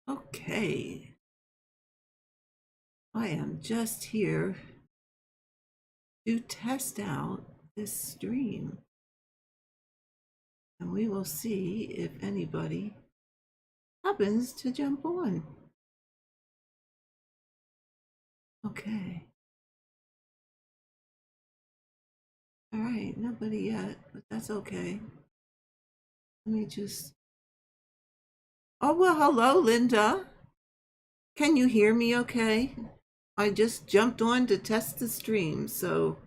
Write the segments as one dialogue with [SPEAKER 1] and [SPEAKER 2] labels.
[SPEAKER 1] Okay, I am just here to test out this stream, and we will see if anybody happens to jump on. Okay. All right, nobody yet, but that's okay. Let me just. Oh, well, hello, Linda. Can you hear me okay? I just jumped on to test the stream, so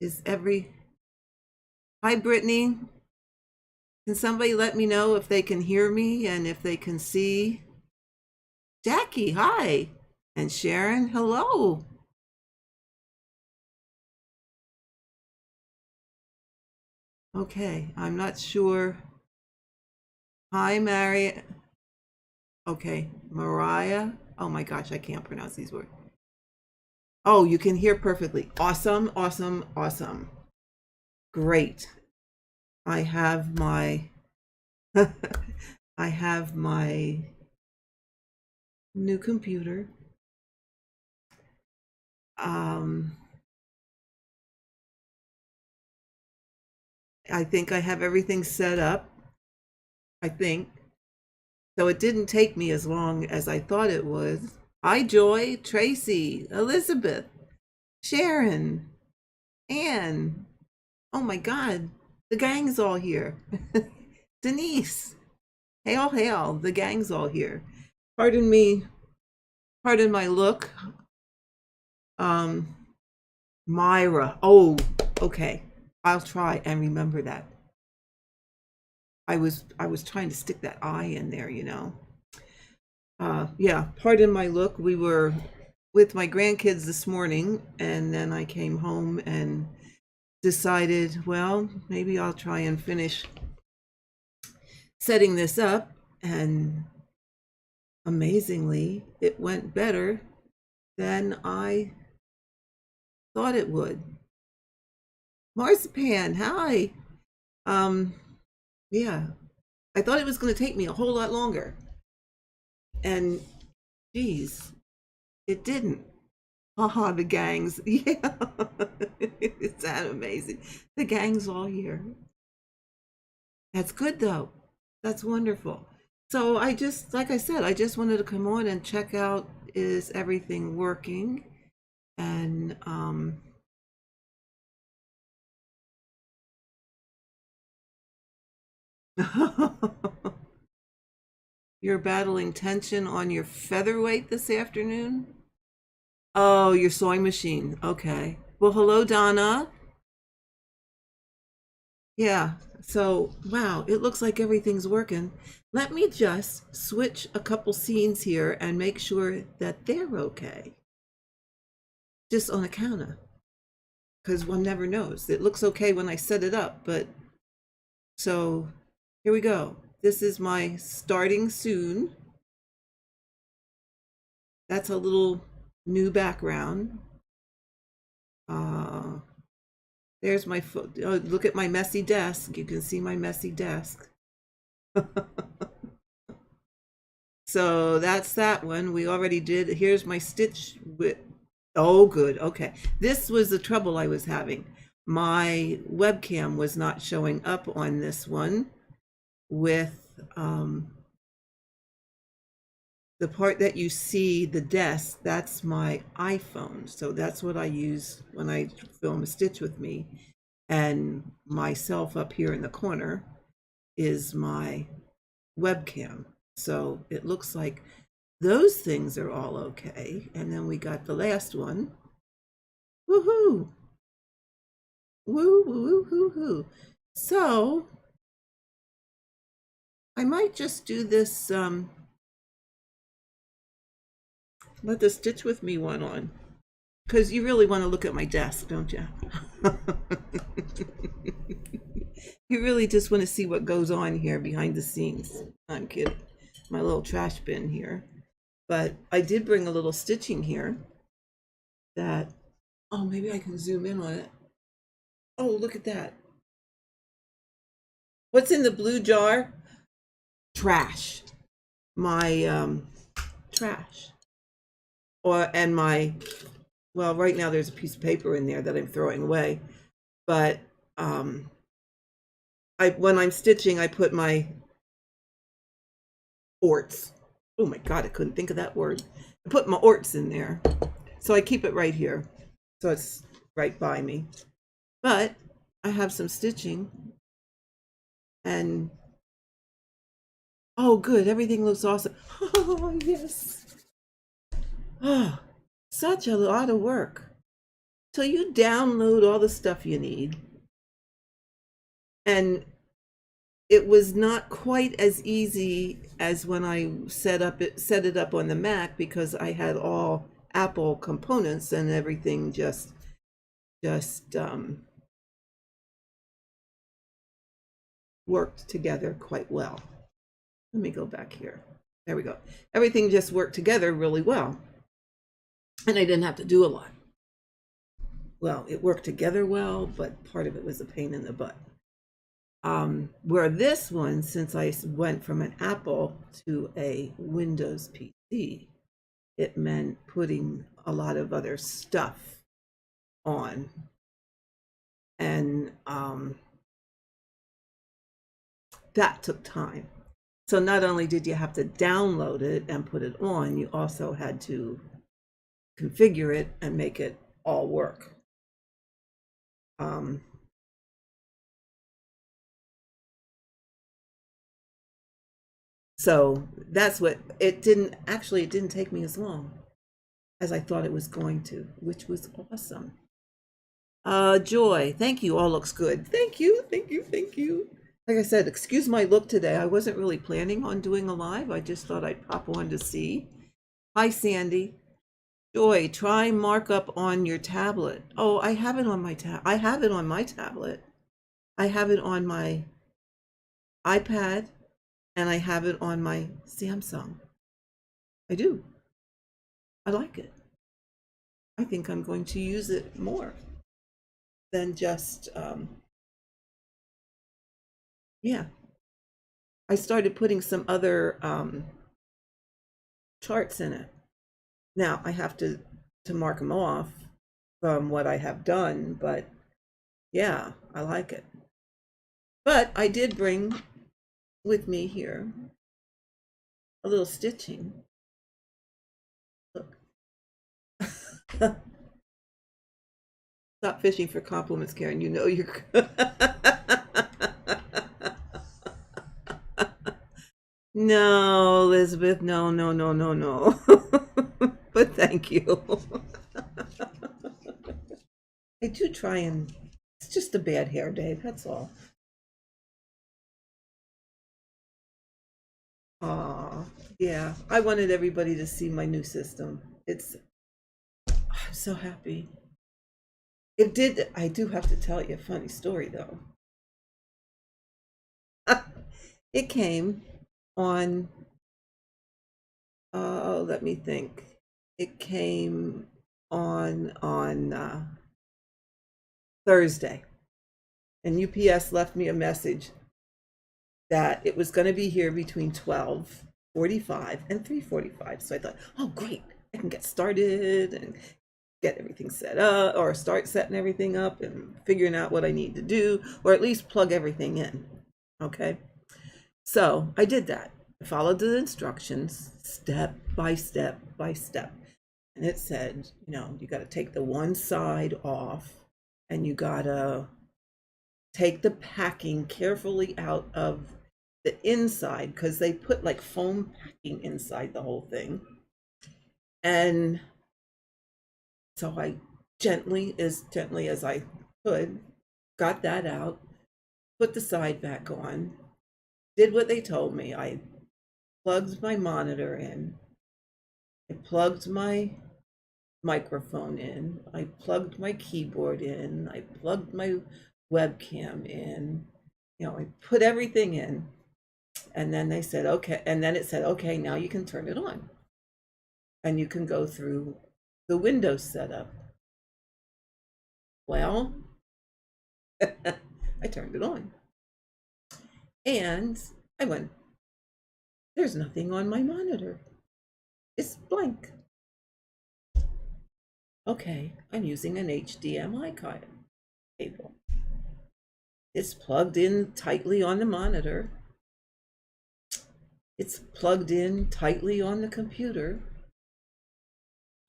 [SPEAKER 1] is every. Hi, Brittany. Can somebody let me know if they can hear me and if they can see? Jackie, hi. And Sharon, hello. Okay, I'm not sure. Hi, Mary. Okay, Mariah. Oh my gosh, I can't pronounce these words. Oh, you can hear perfectly. Awesome, awesome, awesome. Great. I have my I have my new computer. Um I think I have everything set up. I think. So it didn't take me as long as I thought it would. Hi, Joy, Tracy, Elizabeth, Sharon, Anne. Oh my God, the gang's all here. Denise, hail, hail, the gang's all here. Pardon me, pardon my look. Um, Myra. Oh, okay. I'll try and remember that. I was trying to stick that I in there, you know. Yeah, pardon my look. We were with my grandkids this morning, and then I came home and decided, well, maybe I'll try and finish setting this up. And amazingly, it went better than I thought it would. Marzipan, hi. Um, yeah, I thought it was going to take me a whole lot longer. And geez, it didn't. Haha, the gangs. Yeah, it's that amazing. The gang's all here. That's good though. That's wonderful. So I just, like I said, I just wanted to come on and check out, is everything working? And you're battling tension on your featherweight this afternoon? Oh, your sewing machine. Okay. Well, hello, Donna. Yeah. So, wow, it looks like everything's working. Let me just switch a couple scenes here and make sure that they're okay. Just on a counter, because one never knows. It looks okay when I set it up, but so here we go. This is my starting soon. That's a little new background. Uh, there's my foot. Oh, look at my messy desk. You can see my messy desk. So that's that one. We already did. Here's my stitch with, oh, good. Okay. This was the trouble I was having. My webcam was not showing up on this one with the part that you see, the desk, that's my iPhone. So that's what I use when I film a stitch with me. And myself up here in the corner is my webcam. So it looks like those things are all okay. And then we got the last one. Woohoo! Woo, woo, woo, woo. So I might just do this, let the stitch with me one on. Because you really want to look at my desk, don't you? You really just want to see what goes on here behind the scenes. I'm kidding. My little trash bin here. But I did bring a little stitching here that, oh, maybe I can zoom in on it. Oh, look at that. What's in the blue jar? Trash. my trash, and my, well, right now there's a piece of paper in there that I'm throwing away, but when I'm stitching, I put my orts. Oh my God, I couldn't think of that word. I put my orts in there, so I keep it right here, so it's right by me. But I have some stitching, and oh, good, everything looks awesome. Oh yes. Oh, such a lot of work. So you download all the stuff you need, and it was not quite as easy as when I set it up on the Mac, because I had all Apple components and everything just worked together quite well. Let me go back here. There we go. Everything just worked together really well, and I didn't have to do a lot. Well, it worked together well, but part of it was a pain in the butt. Where this one, since I went from an Apple to a Windows PC, it meant putting a lot of other stuff on. And that took time. So not only did you have to download it and put it on, you also had to configure it and make it all work. So that's what it didn't take me as long as I thought it was going to, which was awesome. Joy, thank you. All looks good. Thank you, thank you, thank you. Like I said, excuse my look today. I wasn't really planning on doing a live. I just thought I'd pop on to see. Hi, Sandy. Joy, try markup on your tablet. Oh, I have it on my I have it on my tablet. I have it on my iPad, and I have it on my Samsung. I do. I like it. I think I'm going to use it more than just, yeah. I started putting some other charts in it. Now I have to mark them off from what I have done, but yeah, I like it. But I did bring with me here a little stitching. Look. Stop fishing for compliments, Karen. You know you're No, Elizabeth, no, no, no, no, no. But thank you. I do try, and it's just a bad hair day, that's all. Aw, yeah. I wanted everybody to see my new system. I'm so happy. It did, I do have to tell you a funny story though. It came on, let me think. It came on Thursday, and UPS left me a message that it was going to be here between 12:45 and 3:45. So I thought, oh great, I can get started and get everything set up, or start setting everything up and figuring out what I need to do, or at least plug everything in. Okay, so I did that. I followed the instructions step by step by step, and it said, you know, you got to take the one side off, and you got to take the packing carefully out of the inside, because they put like foam packing inside the whole thing. And so I gently as I could got that out, put the side back on, did what they told me. I plugged my monitor in, I plugged my microphone in, I plugged my keyboard in, I plugged my webcam in, you know, I put everything in. And then they said, okay, and then it said, okay, now you can turn it on and you can go through the Windows setup. Well, I turned it on, and I went There's nothing on my monitor. It's blank. Okay, I'm using an HDMI cable. It's plugged in tightly on the monitor. It's plugged in tightly on the computer.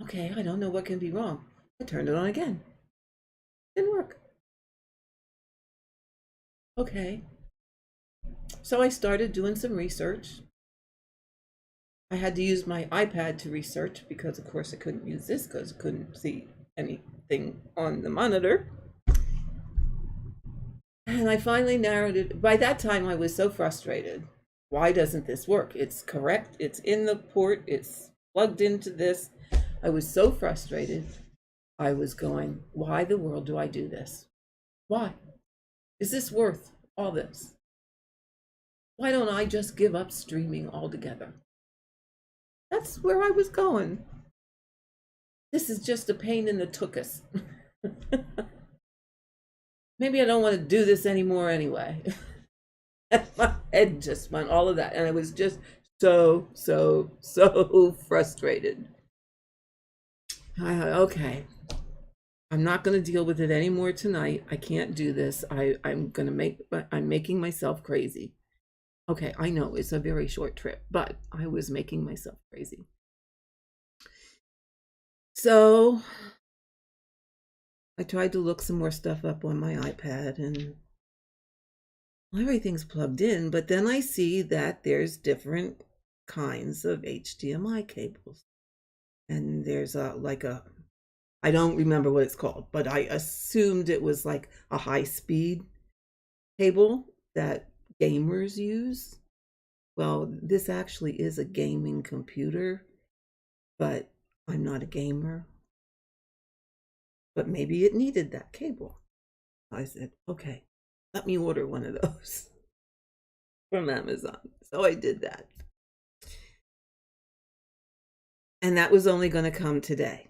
[SPEAKER 1] Okay, I don't know what can be wrong. I turned it on again. Didn't work. Okay. So I started doing some research. I had to use my iPad to research because, of course, I couldn't use this because I couldn't see anything on the monitor. And I finally narrowed it. By that time, I was so frustrated. Why doesn't this work? It's correct. It's in the port. It's plugged into this. I was so frustrated. I was going, why the world do I do this? Why? Is this worth all this? Why don't I just give up streaming altogether? That's where I was going. This is just a pain in the tuchus. Maybe I don't want to do this anymore anyway. My head just went all of that. And I was just so frustrated. I thought, okay, I'm not going to deal with it anymore tonight. I can't do this. I'm making myself crazy. Okay, I know it's a very short trip, but I was making myself crazy. So I tried to look some more stuff up on my iPad, and everything's plugged in, but then I see that there's different kinds of HDMI cables. And there's I don't remember what it's called, but I assumed it was like a high-speed cable that gamers use. Well, this actually is a gaming computer, but I'm not a gamer. But maybe it needed that cable. I said, okay, let me order one of those from Amazon. So I did that. And that was only going to come today.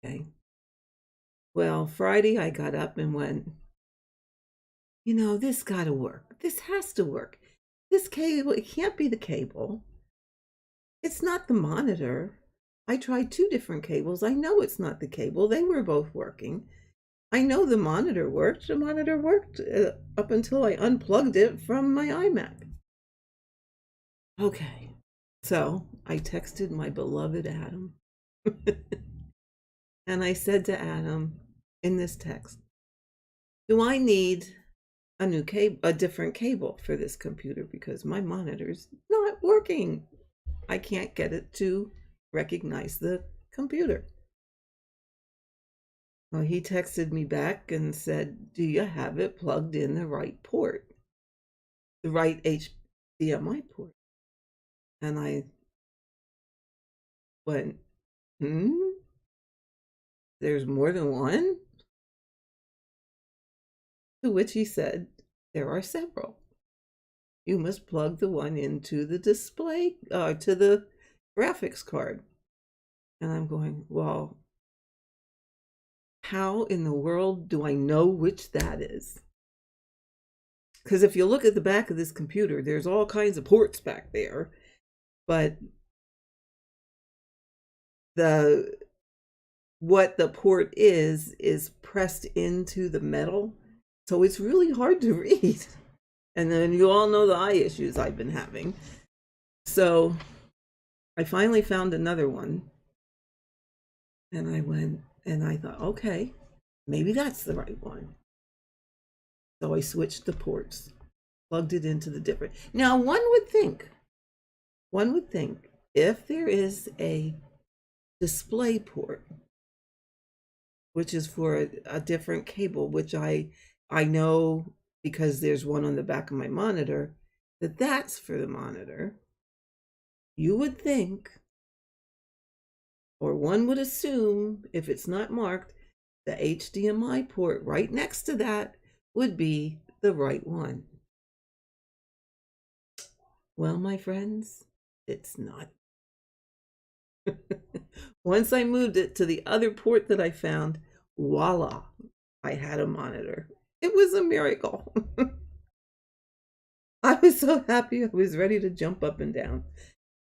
[SPEAKER 1] Okay. Well, Friday I got up and went, this got to work. This has to work. This cable, it can't be the cable. It's not the monitor. I tried 2 different cables. I know it's not the cable. They were both working. I know the monitor worked. The monitor worked up until I unplugged it from my iMac. Okay. So I texted my beloved Adam. And I said to Adam in this text, do I need a different cable for this computer because my monitor's not working. I can't get it to recognize the computer. Well, he texted me back and said, do you have it plugged in the right port? The right HDMI port? And I went, there's more than one? To which he said, there are several. You must plug the one into the display, to the graphics card. And I'm going, well, how in the world do I know which that is? Because if you look at the back of this computer, there's all kinds of ports back there. But what the port is pressed into the metal. So it's really hard to read. And then you all know the eye issues I've been having. So I finally found another one. And I went and I thought, okay, maybe that's the right one. So I switched the ports, plugged it into the different. Now, one would think if there is a display port, which is for a different cable, which I know because there's one on the back of my monitor, that's for the monitor. You would think, or one would assume, if it's not marked, the HDMI port right next to that would be the right one. Well, my friends, it's not. Once I moved it to the other port that I found, voila, I had a monitor. It was a miracle. I was so happy. I was ready to jump up and down.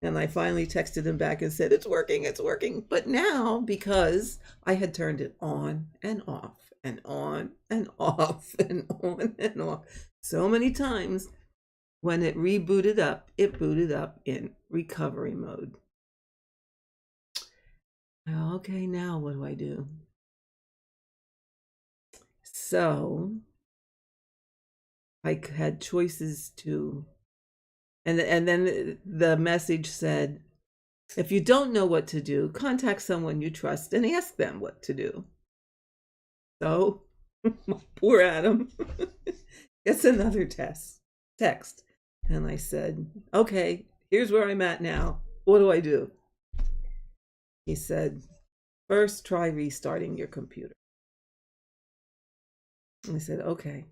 [SPEAKER 1] And I finally texted him back and said, it's working, it's working. But now, because I had turned it on and off and on and off and on and off so many times, when it rebooted up, it booted up in recovery mode. Okay, now what do I do? So I had choices to, and then the message said, if you don't know what to do, contact someone you trust and ask them what to do. So poor Adam gets another text. And I said, okay, here's where I'm at now. What do I do? He said, first try restarting your computer. And I said, okay,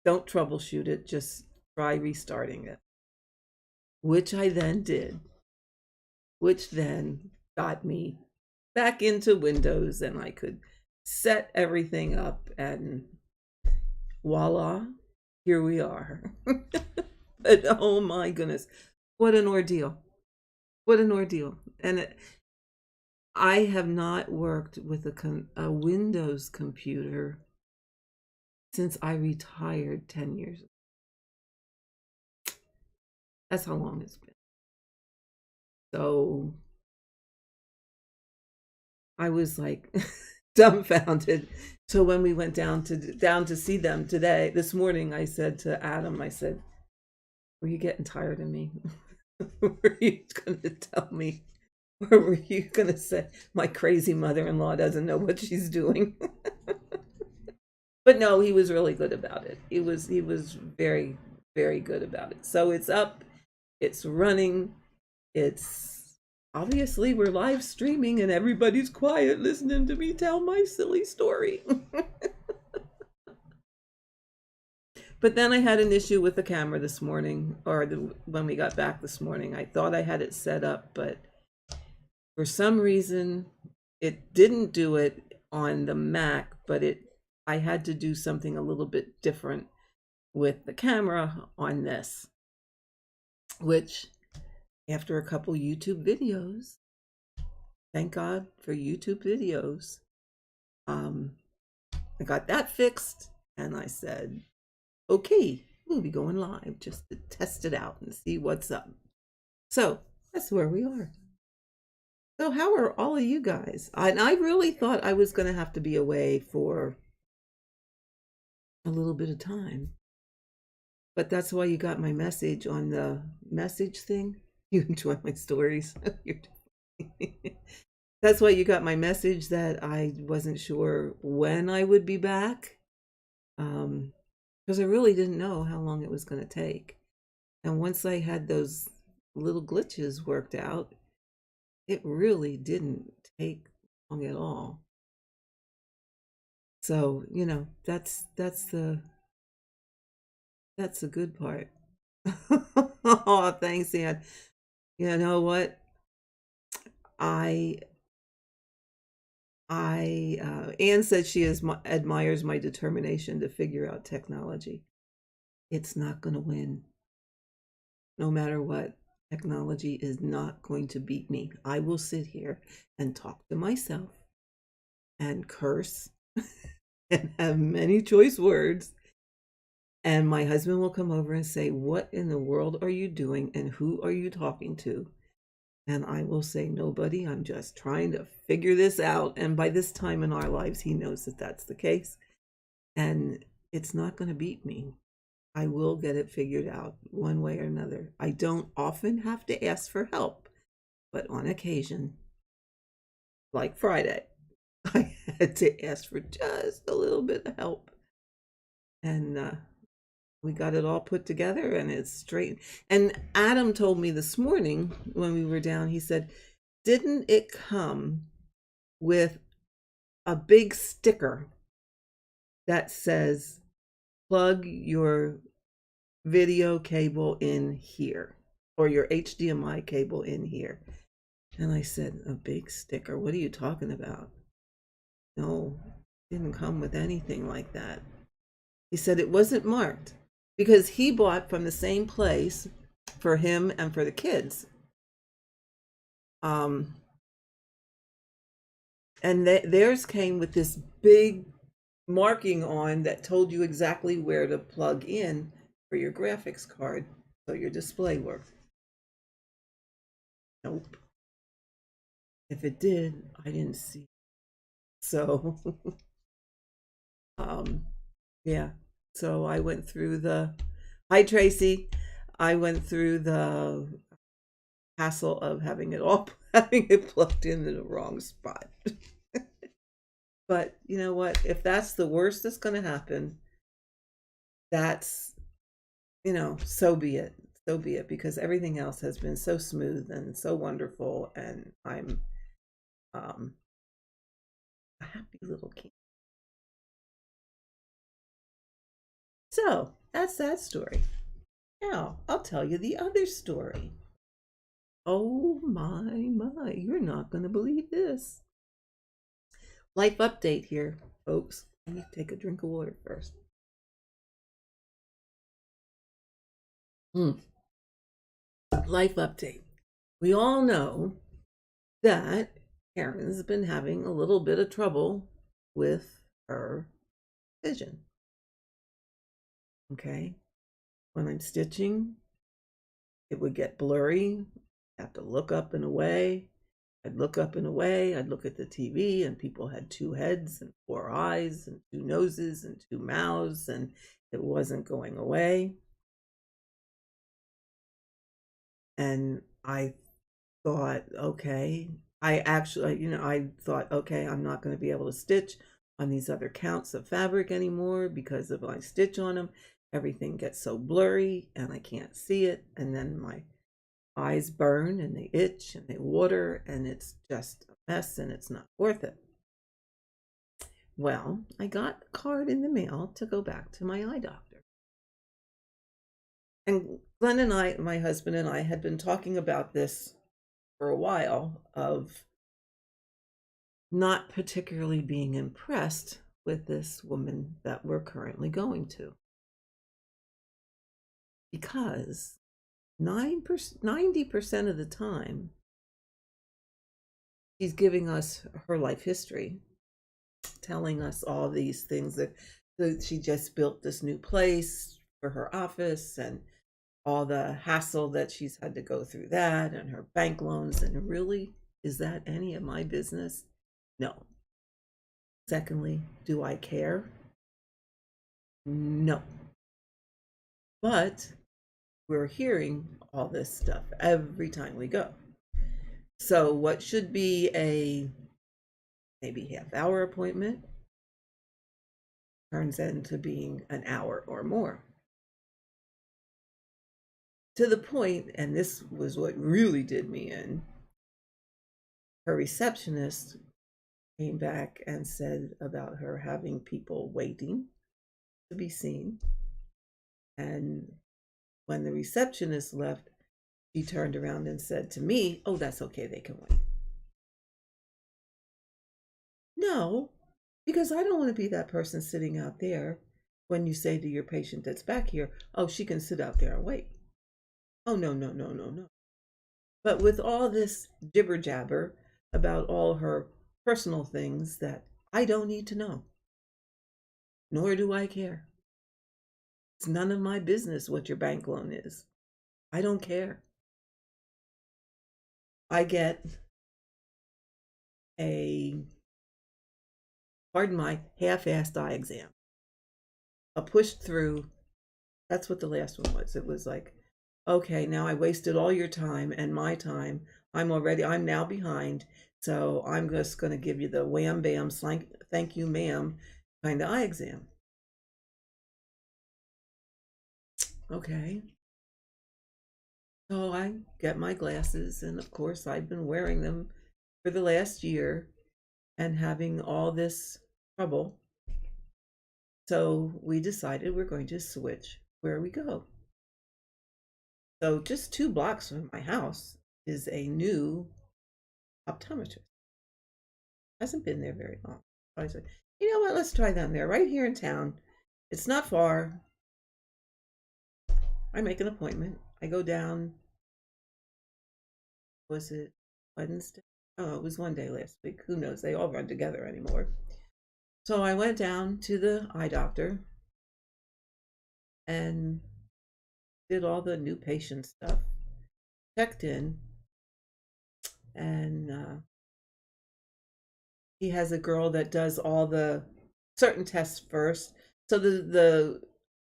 [SPEAKER 1] don't troubleshoot it, just try restarting it. Which I then did, which then got me back into Windows, and I could set everything up, and voila, here we are. But oh my goodness, what an ordeal. What an ordeal. And I have not worked with a Windows computer since I retired 10 years ago. That's how long it's been. So I was like dumbfounded. So when we went down to see them this morning, I said to Adam, I said, were you getting tired of me? Were you going to tell me? Or were you going to say, my crazy mother-in-law doesn't know what she's doing? But no, he was really good about it. He was very, very good about it. So it's up, it's running, it's obviously we're live streaming and everybody's quiet listening to me tell my silly story. But then I had an issue with the camera this morning, or when we got back this morning. I thought I had it set up, but for some reason it didn't do it on the Mac, but I had to do something a little bit different with the camera on this, which after a couple YouTube videos, thank God for YouTube videos, I got that fixed, and I said, okay, we'll be going live just to test it out and see what's up. So that's where we are. So how are all of you guys? I really thought I was going to have to be away for a little bit of time, but that's why you got my message on the message thing. You enjoy my stories. That's why you got my message that I wasn't sure when I would be back, because I really didn't know how long it was going to take. And once I had those little glitches worked out, it really didn't take long at all. So, you know, that's the good part. Oh, thanks, Ann. You know what? Anne said she admires my determination to figure out technology. It's not going to win. No matter what, technology is not going to beat me. I will sit here and talk to myself and curse and have many choice words. And my husband will come over and say, what in the world are you doing? And who are you talking to? And I will say, nobody, I'm just trying to figure this out. And by this time in our lives, he knows that that's the case. And it's not going to beat me. I will get it figured out one way or another. I don't often have to ask for help, but on occasion, like Friday, I had to ask for just a little bit of help. And we got it all put together, and it's straight. And Adam told me this morning when we were down, he said, didn't it come with a big sticker that says, plug your video cable in here, or your HDMI cable in here? And I said, a big sticker? What are you talking about? No, it didn't come with anything like that. He said it wasn't marked. because he bought from the same place for him and for the kids. Um, and theirs came with this big marking on that told you exactly where to plug in for your graphics card so your display worked. Nope. If it did, I didn't see. So, um, yeah. So I went through the, hi Tracy, I went through the hassle of having it all, having it plugged in the wrong spot. But you know what? If that's the worst that's going to happen, that's, so be it. So be it, because everything else has been so smooth and so wonderful, and I'm um, a happy little king. So that's that story. Now I'll tell you the other story. Oh my, you're not going to believe this. Life update here, folks. Let me take a drink of water first. Life update. We all know that Karen's been having a little bit of trouble with her vision. Okay. When I'm stitching, it would get blurry. I have to look up and away. I'd look up and away. I'd look at the TV, and people had two heads and four eyes and two noses and two mouths, and it wasn't going away. And I thought, okay, I thought, okay, I'm not going to be able to stitch on these other counts of fabric anymore, because if I stitch on them, everything gets so blurry and I can't see it. And then my eyes burn and they itch and they water, and it's just a mess, and it's not worth it. Well, I got a card in the mail to go back to my eye doctor. And Glenn and I, my husband and I, had been talking about this for a while, of not particularly being impressed with this woman that we're currently going to, because 90% of the time she's giving us her life history, telling us all these things that she just built this new place for her office, and all the hassle that she's had to go through that, and her bank loans. And really, is that any of my business? No. Secondly, do I care? No. But we're hearing all this stuff every time we go. So what should be a maybe half-hour appointment turns into being an hour or more. To the point, and this was what really did me in, her receptionist came back and said about her having people waiting to be seen. And when the receptionist left, she turned around and said to me, "Oh, that's okay, they can wait." No, because I don't want to be that person sitting out there when you say to your patient that's back here, "Oh, she can sit out there and wait." Oh, no, no, no, no, no. But with all this jibber jabber about all her personal things that I don't need to know, nor do I care. It's none of my business what your bank loan is. I don't care. I get a, pardon my half-assed eye exam, a pushed through. That's what the last one was. It was like, okay, now I wasted all your time and my time. I'm now behind. So I'm just going to give you the wham bam, thank you, ma'am, kind of eye exam. Okay. So I get my glasses, and of course, I've been wearing them for the last year and having all this trouble. So we decided we're going to switch where we go. So just 2 blocks from my house is a new optometrist. Hasn't been there very long. So I said, you know what, let's try them there right here in town. It's not far. I make an appointment. I go down, was it Wednesday? Oh, it was one day last week. Who knows? They all run together anymore. So I went down to the eye doctor and did all the new patient stuff, checked in, and he has a girl that does all the certain tests first. So the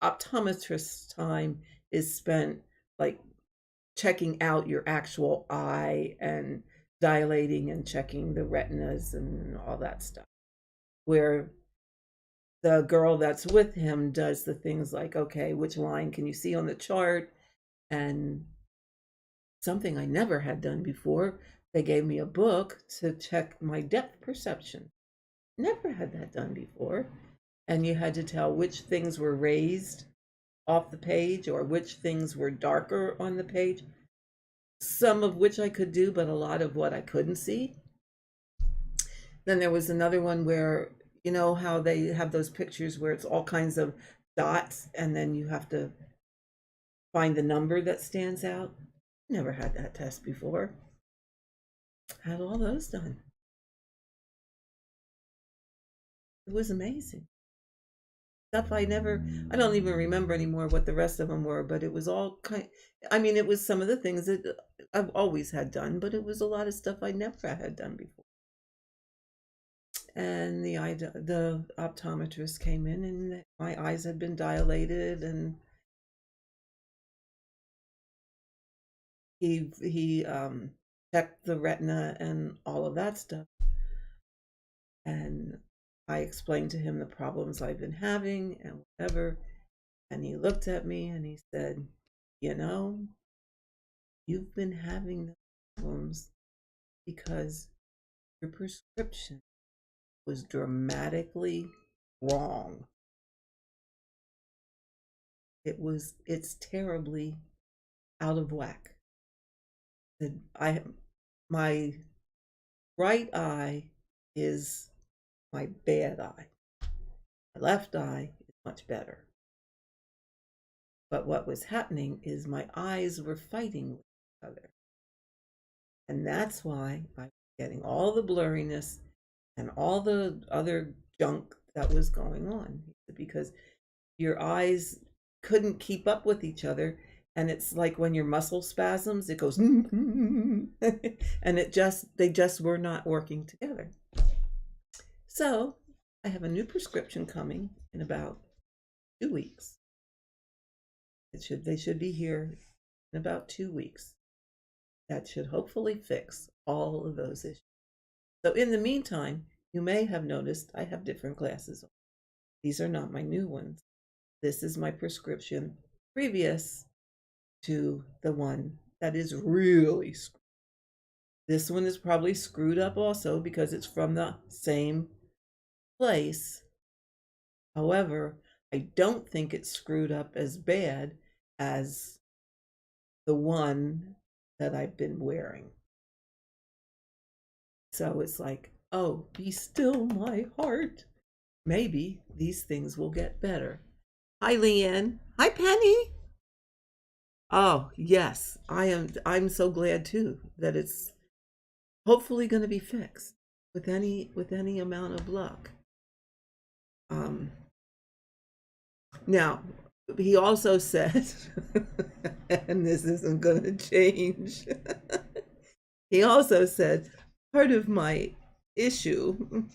[SPEAKER 1] optometrist's time is spent like checking out your actual eye and dilating and checking the retinas and all that stuff. Where the girl that's with him does the things like, okay, which line can you see on the chart? And something I never had done before, they gave me a book to check my depth perception. Never had that done before. And you had to tell which things were raised off the page or which things were darker on the page. Some of which I could do, but a lot of what I couldn't see. Then there was another one where, you know how they have those pictures where it's all kinds of dots and then you have to find the number that stands out. Never had that test before. Had all those done. It was amazing. Stuff I don't even remember anymore what the rest of them were, but it was all it was some of the things that I've always had done, but it was a lot of stuff I never had done before. And the optometrist came in and my eyes had been dilated, and he checked the retina and all of that stuff. And I explained to him the problems I've been having and whatever. And he looked at me and he said, you know, you've been having the problems because your prescription was dramatically wrong. It's terribly out of whack. My right eye is my bad eye. My left eye is much better. But what was happening is my eyes were fighting with each other. And that's why I was getting all the blurriness and all the other junk that was going on. Because your eyes couldn't keep up with each other. And it's like when your muscle spasms, it goes, and they just were not working together. So I have a new prescription coming in about 2 weeks. They should be here in about 2 weeks. That should hopefully fix all of those issues. So in the meantime, you may have noticed I have different glasses on. These are not my new ones. This is my prescription previous to the one that is really screwed. This one is probably screwed up also because it's from the same place. However, I don't think it's screwed up as bad as the one that I've been wearing. So it's like, oh, be still my heart. Maybe these things will get better. Hi, Leanne. Hi, Penny. Oh, yes. I'm so glad too that it's hopefully going to be fixed with any amount of luck. Now, he also said, and this isn't going to change. He also said, part of my issue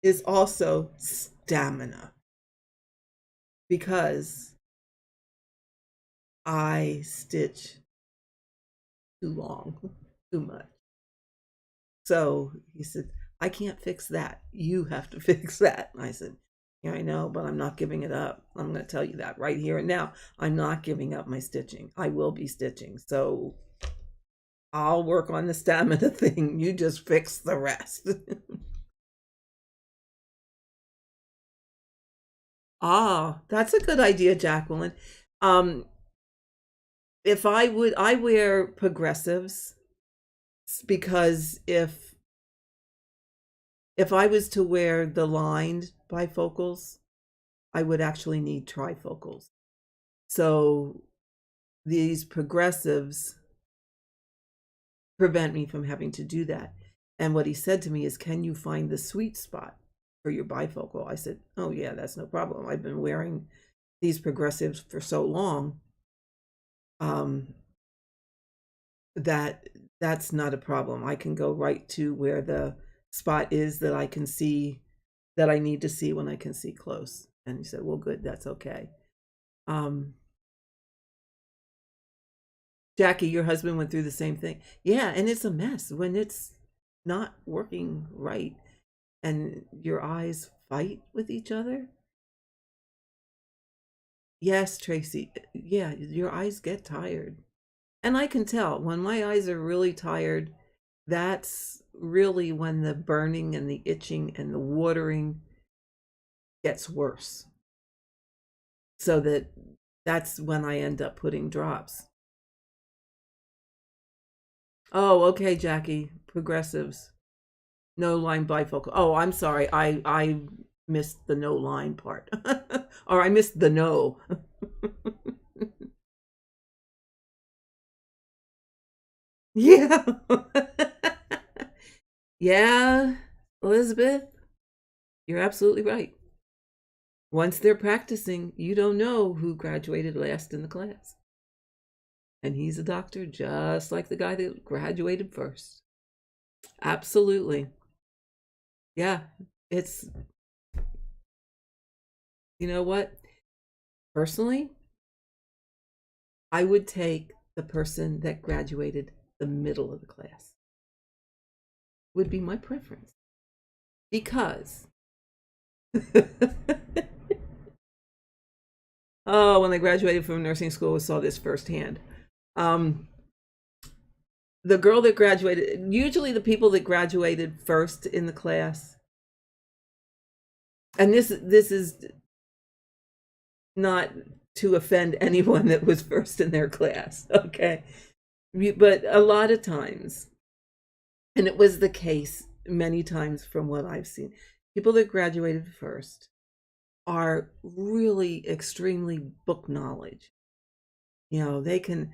[SPEAKER 1] is also stamina, because I stitch too long, too much. So he said, I can't fix that. You have to fix that. And I said, yeah, I know, but I'm not giving it up. I'm going to tell you that right here and now. I'm not giving up my stitching. I will be stitching. So I'll work on the stamina thing. You just fix the rest. Ah, that's a good idea, Jacqueline. I wear progressives because if I was to wear the lined bifocals, I would actually need trifocals. So these progressives prevent me from having to do that. And what he said to me is, can you find the sweet spot for your bifocal? I said, oh yeah, that's no problem. I've been wearing these progressives for so long that that's not a problem. I can go right to where the spot is that I can see, that I need to see when I can see close. And he said, well, good, that's okay. Jackie, your husband went through the same thing. Yeah, and it's a mess when it's not working right and your eyes fight with each other. Yes, Tracy. Yeah, your eyes get tired. And I can tell when my eyes are really tired, that's really when the burning and the itching and the watering gets worse. So that's when I end up putting drops. Oh, okay, Jackie. Progressives. No line bifocal. Oh, I'm sorry. I missed the no line part. Or I missed the no. Yeah. Yeah, Elizabeth, you're absolutely right. Once they're practicing, you don't know who graduated last in the class. And he's a doctor just like the guy that graduated first. Absolutely. Yeah, it's, you know what? Personally, I would take the person that graduated the middle of the class. Would be my preference. Because oh, when I graduated from nursing school, I saw this firsthand. Um, the girl that graduated, usually the people that graduated first in the class, and this is not to offend anyone that was first in their class, okay? But a lot of times, and it was the case many times from what I've seen, people that graduated first are really extremely book knowledge. You know, they can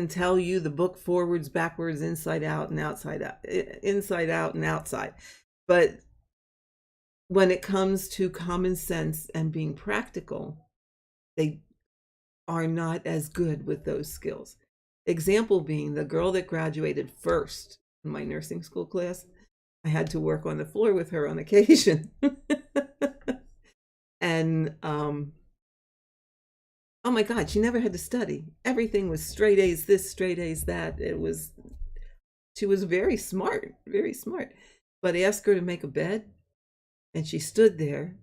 [SPEAKER 1] tell you the book forwards, backwards, inside out and outside out, inside out and outside. But when it comes to common sense and being practical, they are not as good with those skills. Example being the girl that graduated first in my nursing school class, I had to work on the floor with her on occasion. And oh my God, she never had to study. Everything was straight A's this, straight A's that. She was very smart, very smart. But I asked her to make a bed, and she stood there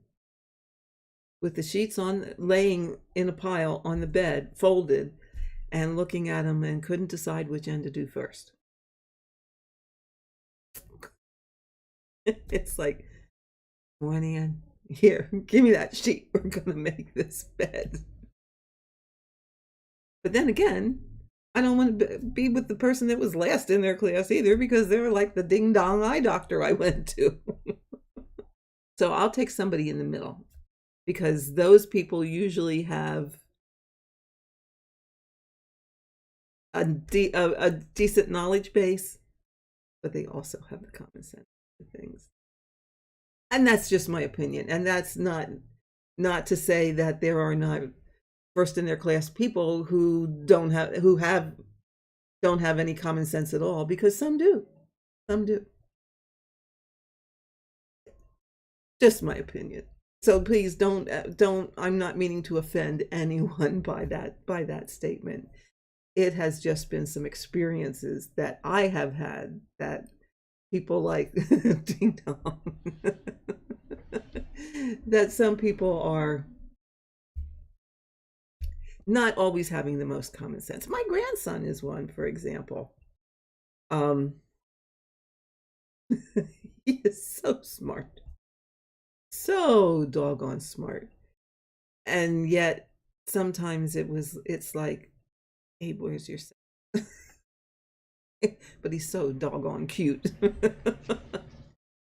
[SPEAKER 1] with the sheets on, laying in a pile on the bed, folded, and looking at them, and couldn't decide which end to do first. It's like, one hand, here, give me that sheet. We're gonna make this bed. But then again, I don't want to be with the person that was last in their class either, because they're like the ding dong eye doctor I went to. So I'll take somebody in the middle, because those people usually have a decent knowledge base, but they also have the common sense of things. And that's just my opinion. And that's not to say that there are not first in their class people who don't have any common sense at all, because some do. Just my opinion. So please don't, I'm not meaning to offend anyone by that statement. It has just been some experiences that I have had that people like ding dong that some people are not always having the most common sense. My grandson is one, for example. He is so smart, so doggone smart, and yet sometimes it's like, Abe, where's your son? But he's so doggone cute.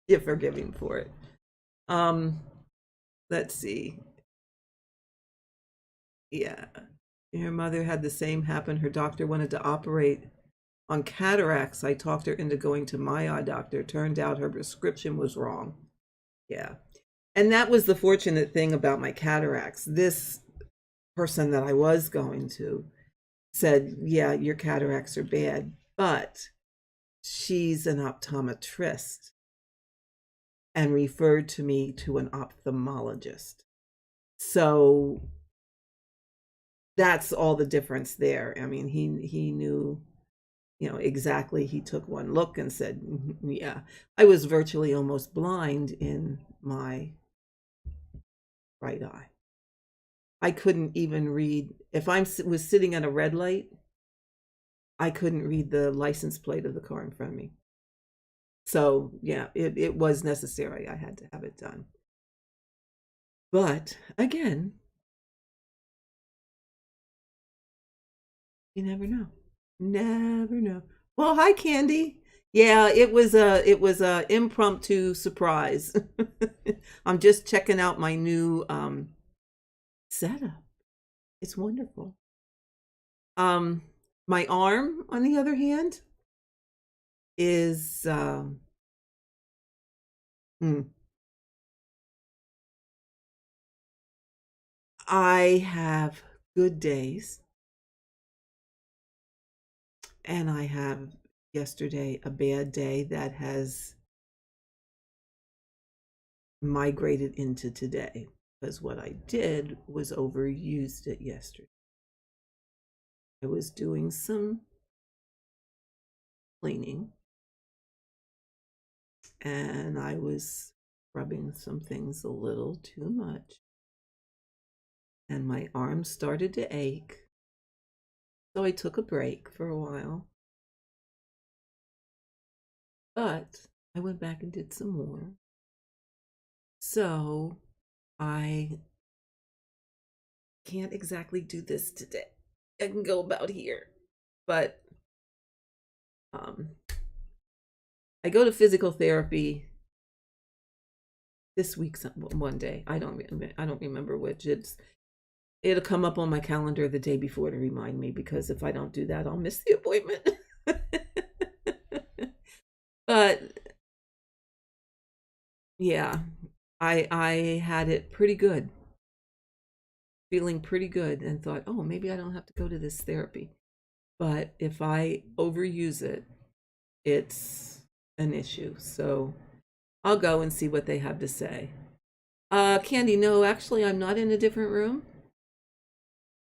[SPEAKER 1] You forgive him for it. Let's see. Yeah, Her mother had the same happen. Her doctor wanted to operate on cataracts. I talked her into going to my eye doctor. Turned out her prescription was wrong. Yeah. And that was the fortunate thing about my cataracts. This person that I was going to said, yeah, your cataracts are bad, but she's an optometrist, and referred to me to an ophthalmologist. So that's all the difference there. I mean, he knew, exactly. He took one look and said, yeah. I was virtually almost blind in my right eye. I couldn't even read. If I was sitting at a red light, I couldn't read the license plate of the car in front of me. So yeah, it was necessary. I had to have it done. But again, you never know. Never know. Well, hi, Candy. Yeah, it was a impromptu surprise. I'm just checking out my new setup. It's wonderful. My arm, on the other hand, is I have good days, and I have yesterday a bad day that has migrated into today, because what I did was overused it yesterday. I was doing some cleaning, and I was rubbing some things a little too much, and my arm started to ache. So I took a break for a while, but I went back and did some more. So I can't exactly do this today. I can go about here, but I go to physical therapy this week, one day. I don't remember which. It'll come up on my calendar the day before to remind me, because if I don't do that, I'll miss the appointment. But yeah, I had it pretty good, feeling pretty good, and thought, oh, maybe I don't have to go to this therapy. But if I overuse it, it's an issue. So I'll go and see what they have to say. Candy, no, actually, I'm not in a different room.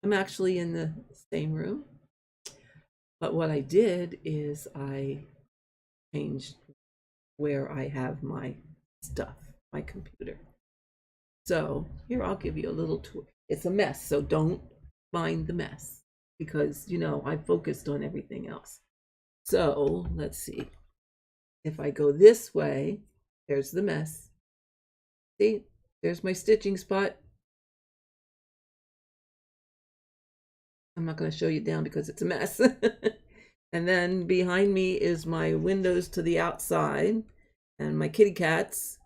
[SPEAKER 1] I'm actually in the same room. But what I did is I changed where I have my stuff, my computer. So here, I'll give you a little tour. It's a mess, so don't mind the mess, because, I focused on everything else. So let's see. If I go this way, there's the mess. See, there's my stitching spot. I'm not going to show you down because it's a mess. And then behind me is my windows to the outside and my kitty cats.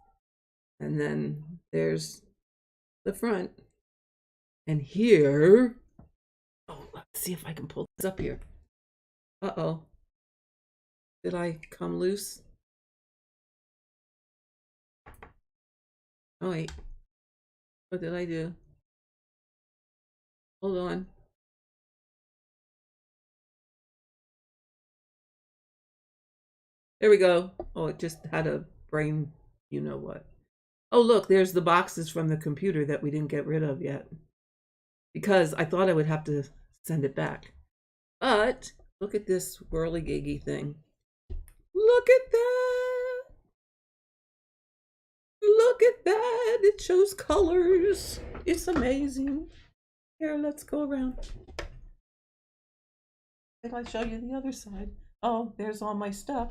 [SPEAKER 1] And then there's the front. And here, oh, let's see if I can pull this up here. Uh-oh. Did I come loose? Oh, wait. What did I do? Hold on. There we go. Oh, it just had a brain, you know what. Oh, look, there's the boxes from the computer that we didn't get rid of yet, because I thought I would have to send it back. But look at this whirly-giggy thing. Look at that. Look at that. It shows colors. It's amazing. Here, let's go around. If I show you the other side. Oh, there's all my stuff.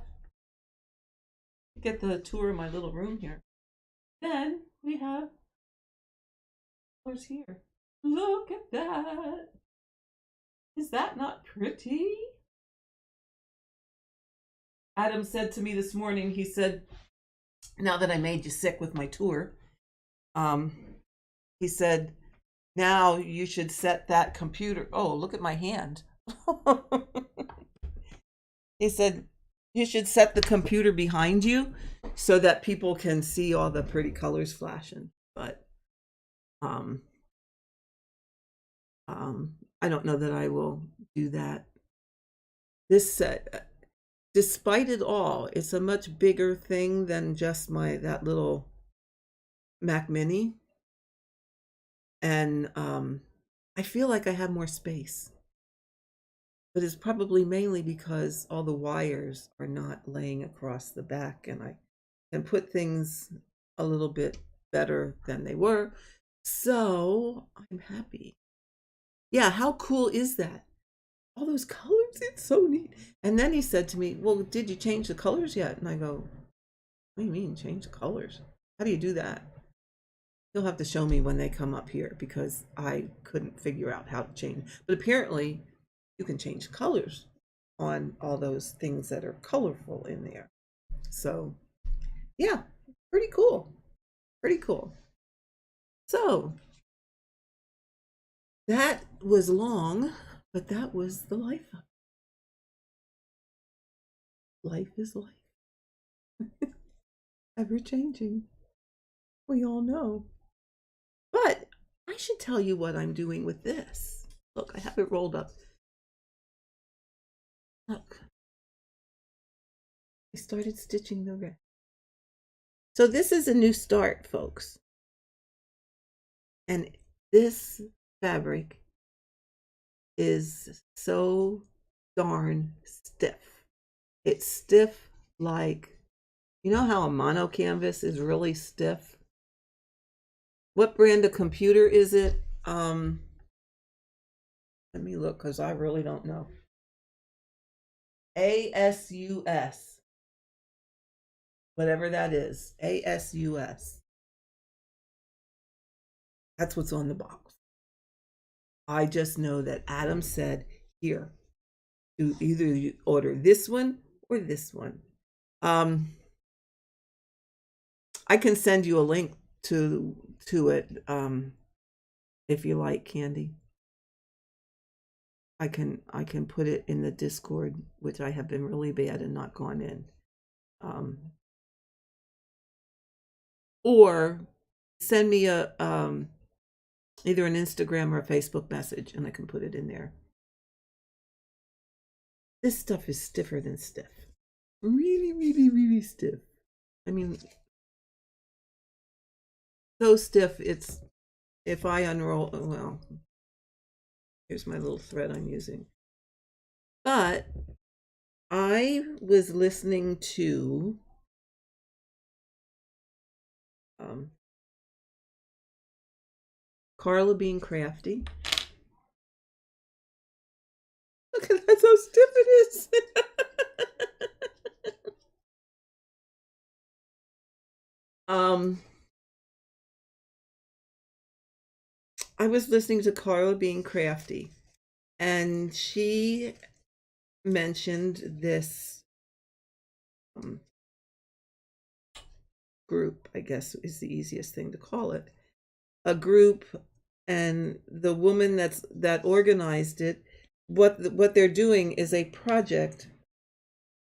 [SPEAKER 1] Get the tour of my little room here. Then we have colors here. Look at that. Is that not pretty? Adam said to me this morning, he said, now that I made you sick with my tour, he said, Now you should set that computer. Oh, look at my hand. He said you should set the computer behind you so that people can see all the pretty colors flashing. But um, I don't know that I will do that. This set, despite it all, it's a much bigger thing than just that little Mac Mini, and I feel like I have more space. But it's probably mainly because all the wires are not laying across the back, and I can put things a little bit better than they were. So I'm happy. Yeah, how cool is that? All those colors, it's so neat. And then he said to me, well, did you change the colors yet? And I go, what do you mean change the colors? How do you do that? He'll have to show me when they come up here because I couldn't figure out how to change. But apparently you can change colors on all those things that are colorful in there. So yeah, pretty cool. Pretty cool. So that was long, but that was the life of it. Life is life. Ever changing. We all know. But I should tell you what I'm doing with this. Look, I have it rolled up. Look. I started stitching the red. So this is a new start, folks. And this fabric is so darn stiff. It's stiff like, you know how a mono canvas is really stiff? What brand of computer is it? Let me look because I really don't know. ASUS. Whatever that is. ASUS. That's what's on the box. I just know that Adam said, here, to either order this one or this one. I can send you a link to it if you like, Candy. I can put it in the Discord, which I have been really bad and not gone in. Or send me a either an Instagram or a Facebook message and I can put it in there. This stuff is stiffer than stiff. Really, really, really stiff. I mean, so stiff, it's, if I unroll, well, here's my little thread I'm using. But I was listening to Carla being crafty. Look at that, how stiff it is. I was listening to Carla being crafty, and she mentioned this group, I guess is the easiest thing to call it, a group, and the woman that organized it, what they're doing is a project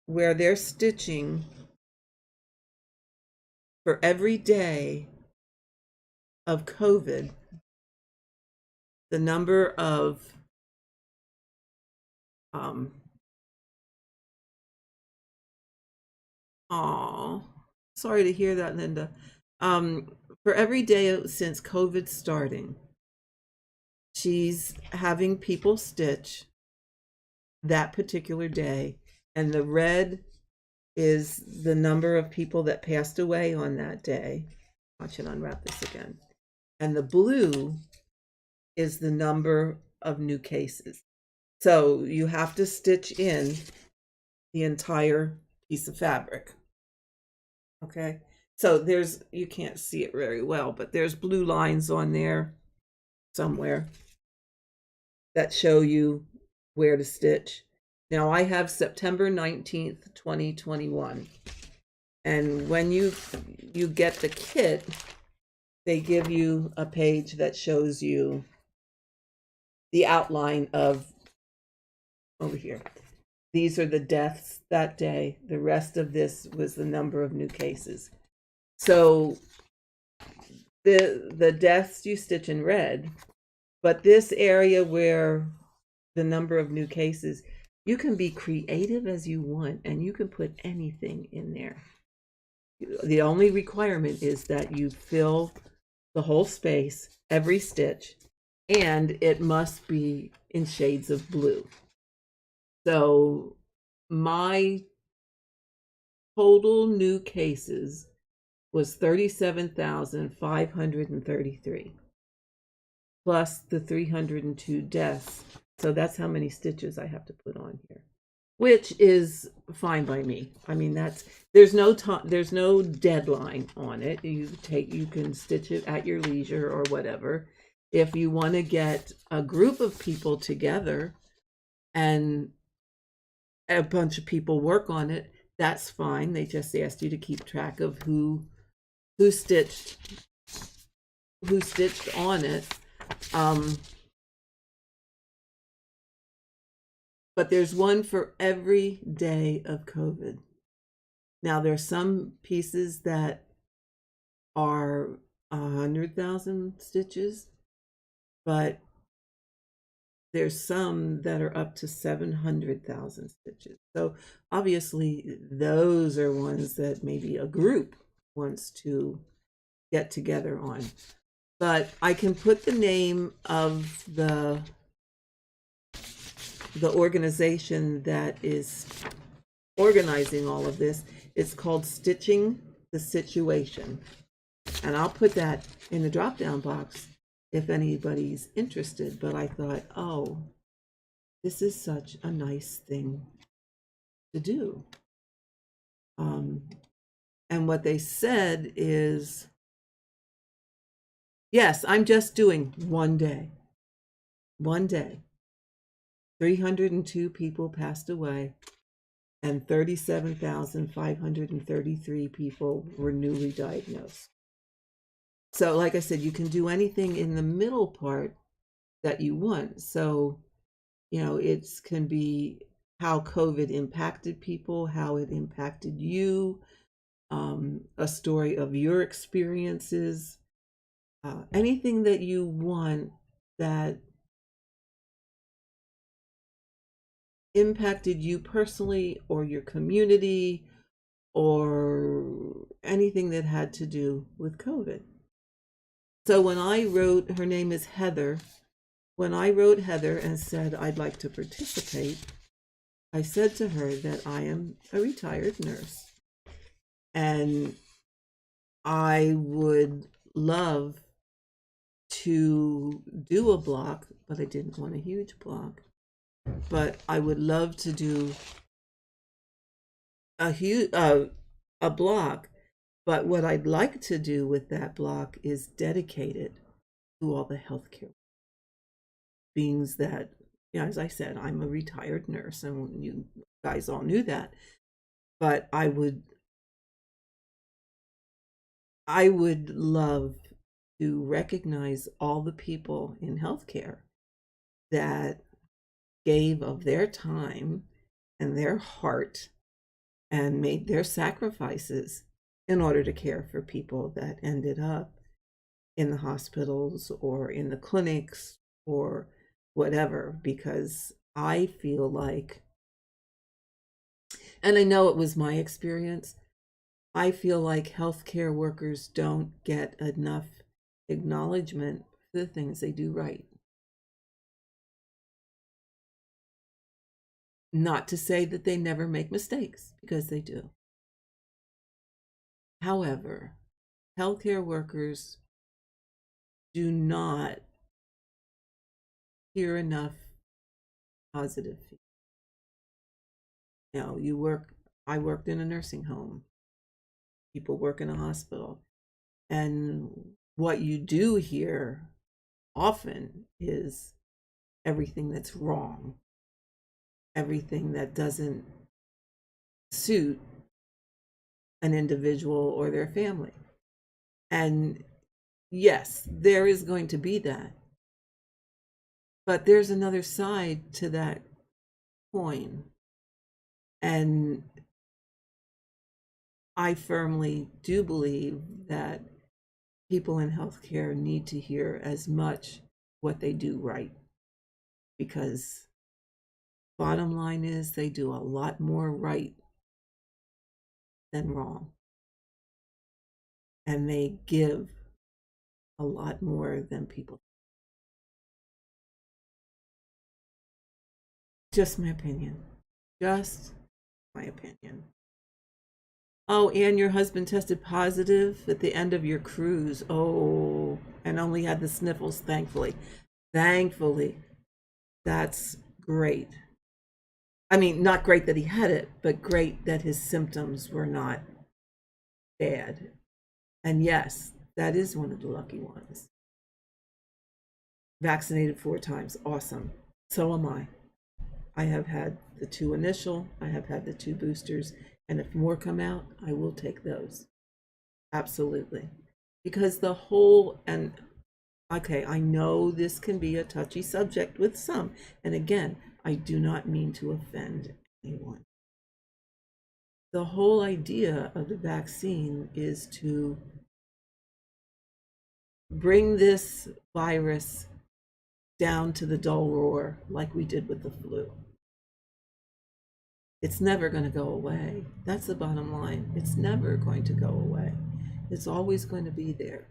[SPEAKER 1] where they're stitching for every day of COVID, the number of sorry to hear that, Linda. For every day since COVID starting, she's having people stitch that particular day, and the red is the number of people that passed away on that day. I should unwrap this again. And the blue is the number of new cases. So you have to stitch in the entire piece of fabric. Okay, so there's, you can't see it very well, but there's blue lines on there somewhere that show you where to stitch. Now I have September 19th, 2021. And when you get the kit, they give you a page that shows you the outline of over here. These are the deaths that day. The rest of this was the number of new cases. So the deaths you stitch in red, but this area where the number of new cases, you can be creative as you want and you can put anything in there. The only requirement is that you fill the whole space, every stitch, and it must be in shades of blue. So my total new cases was 37,533 plus the 302 deaths. So that's how many stitches I have to put on here, which is fine by me. I mean, there's no deadline on it. You can stitch it at your leisure or whatever. If you want to get a group of people together and a bunch of people work on it, that's fine. They just asked you to keep track of who stitched on it. But there's one for every day of COVID. Now there's some pieces that are 100,000 stitches, but there's some that are up to 700,000 stitches. So obviously those are ones that maybe a group wants to get together on. But I can put the name of the organization that is organizing all of this. It's called Stitching the Situation. And I'll put that in the drop-down box if anybody's interested. But I thought, oh, this is such a nice thing to do. And what they said is, yes, I'm just doing one day. 302 people passed away and 37,533 people were newly diagnosed. So like I said, you can do anything in the middle part that you want. So, it can be how COVID impacted people, how it impacted you, a story of your experiences, anything that you want that impacted you personally or your community or anything that had to do with COVID. So when I wrote, her name is Heather, when I wrote Heather and said I'd like to participate, I said to her that I am a retired nurse and I would love to do a block, but I didn't want a huge block. But I would love to do a block. But what I'd like to do with that block is dedicate it to all the healthcare beings that, as I said, I'm a retired nurse, and you guys all knew that. But I would love to recognize all the people in healthcare that gave of their time and their heart and made their sacrifices in order to care for people that ended up in the hospitals or in the clinics or whatever, because I feel like, and I know it was my experience, I feel like healthcare workers don't get enough acknowledgement for the things they do right. Not to say that they never make mistakes, because they do. However, healthcare workers do not hear enough positive feedback. I worked in a nursing home. People work in a hospital. And what you do hear often is everything that's wrong, everything that doesn't suit an individual or their family. And yes, there is going to be that. But there's another side to that coin. And I firmly do believe that people in healthcare need to hear as much what they do right, because bottom line is they do a lot more right than wrong, and they give a lot more than people. Just my opinion. Just my opinion. Oh, and your husband tested positive at the end of your cruise. Oh, and only had the sniffles, thankfully. Thankfully. That's great. I mean, not great that he had it, but great that his symptoms were not bad. And yes, that is one of the lucky ones. Vaccinated 4 times. Awesome. So am I. I have had the 2 initial, I have had the 2 boosters, and if more come out, I will take those. Absolutely. Because the whole, and okay, I know this can be a touchy subject with some, and again, I do not mean to offend anyone. The whole idea of the vaccine is to bring this virus down to the dull roar like we did with the flu. It's never going to go away. That's the bottom line. It's never going to go away. It's always going to be there.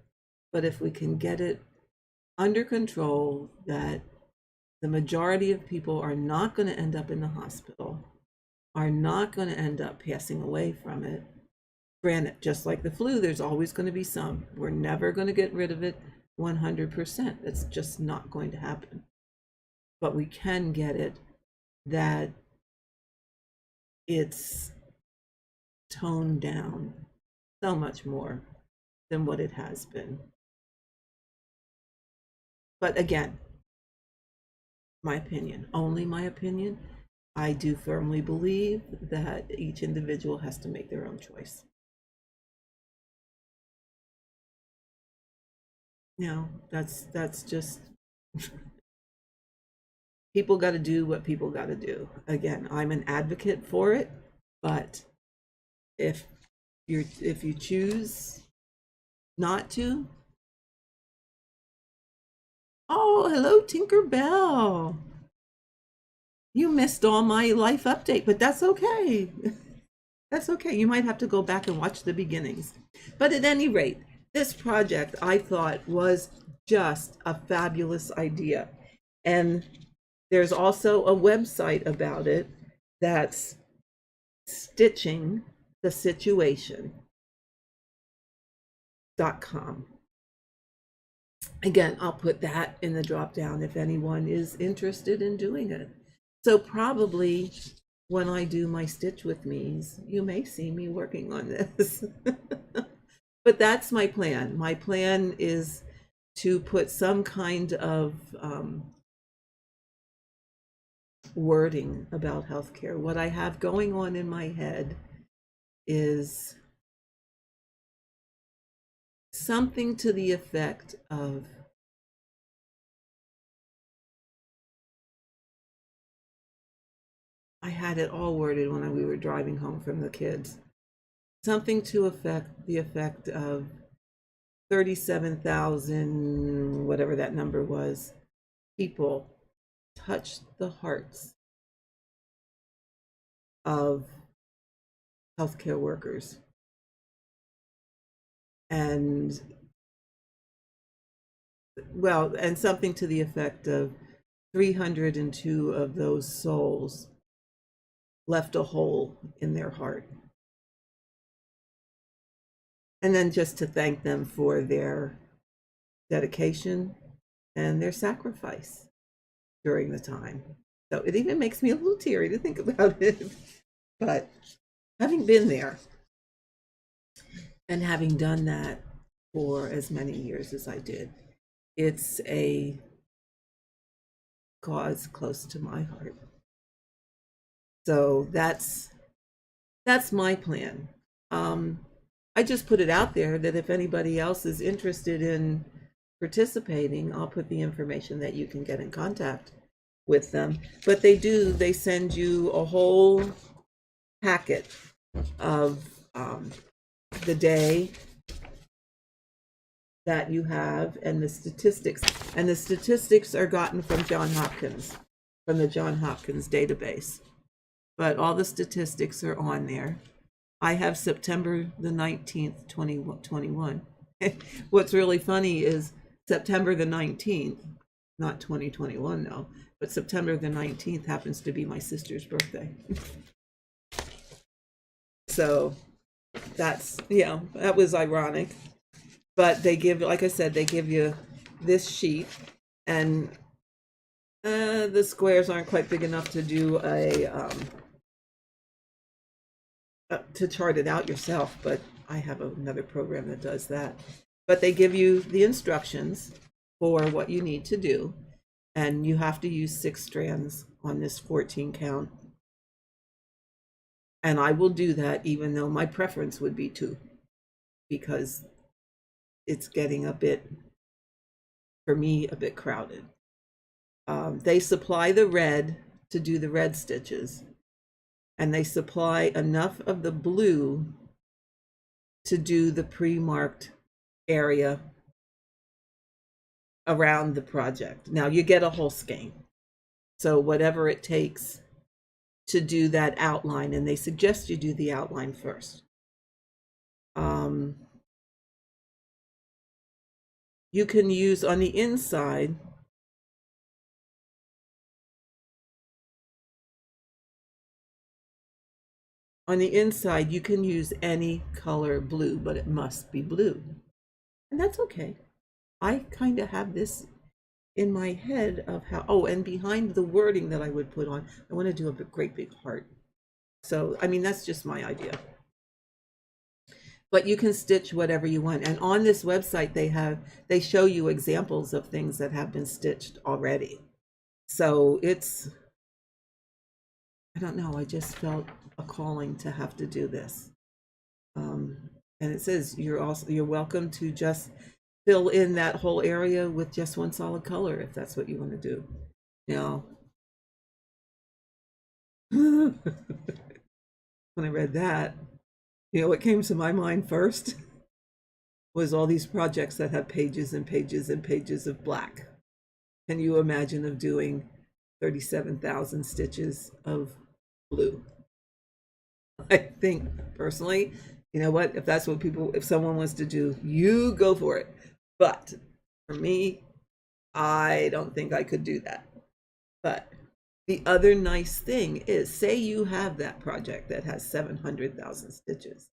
[SPEAKER 1] But if we can get it under control, that the majority of people are not going to end up in the hospital, are not going to end up passing away from it. Granted, just like the flu, there's always going to be some. We're never going to get rid of it 100%. It's just not going to happen. But we can get it that it's toned down so much more than what it has been. But again, my opinion, only my opinion. I do firmly believe that each individual has to make their own choice. You know, that's just people got to do what people got to do. Again, I'm an advocate for it, but if you choose not to, oh, hello, Tinkerbell. You missed all my life update, but that's okay. That's okay. You might have to go back and watch the beginnings. But at any rate, this project I thought was just a fabulous idea. And there's also a website about it that's stitching the situation.com. Again, I'll put that in the drop down if anyone is interested in doing it. So probably when I do my Stitch with Me's, you may see me working on this. But that's my plan. My plan is to put some kind of wording about healthcare. What I have going on in my head is something to the effect of I had it all worded when we were driving home from the kids. Something to the effect of 37,000, whatever that number was, people touched the hearts of healthcare workers. And well, and something to the effect of 302 of those souls left a hole in their heart. And then just to thank them for their dedication and their sacrifice during the time. So it even makes me a little teary to think about it. But having been there and having done that for as many years as I did, it's a cause close to my heart. So that's my plan. I just put it out there that if anybody else is interested in participating, I'll put the information that you can get in contact with them. But they send you a whole packet of the day that you have and the statistics. And the statistics are gotten from from the John Hopkins database. But all the statistics are on there. I have September the 19th, 2021. What's really funny is September the 19th, not 2021 no, but September the 19th happens to be my sister's birthday. So that's, yeah, that was ironic. But they give, like I said, they give you this sheet, and the squares aren't quite big enough to do to chart it out yourself, but I have another program that does that. But they give you the instructions for what you need to do, and you have to use 6 strands on this 14 count. And I will do that, even though my preference would be 2, because it's getting a bit, for me, a bit crowded. They supply the red to do the red stitches, and they supply enough of the blue to do the pre-marked area around the project. Now you get a whole skein, so whatever it takes to do that outline, and they suggest you do the outline first. You can use on the inside, you can use any color blue, but it must be blue. And that's okay. I kind of have this in my head of how, oh, and behind the wording that I would put on, I want to do a great big heart. So, I mean, that's just my idea. But you can stitch whatever you want. And on this website, they show you examples of things that have been stitched already. So it's, I don't know, I just felt a calling to have to do this. And it says you're welcome to just fill in that whole area with just one solid color if that's what you want to do. Now, when I read that, you know, what came to my mind first was all these projects that have pages and pages and pages of black. Can you imagine of doing 37,000 stitches of blue? I think personally, you know what, if that's what if someone wants to do, you go for it. But for me, I don't think I could do that. But the other nice thing is, say you have that project that has 700,000 stitches,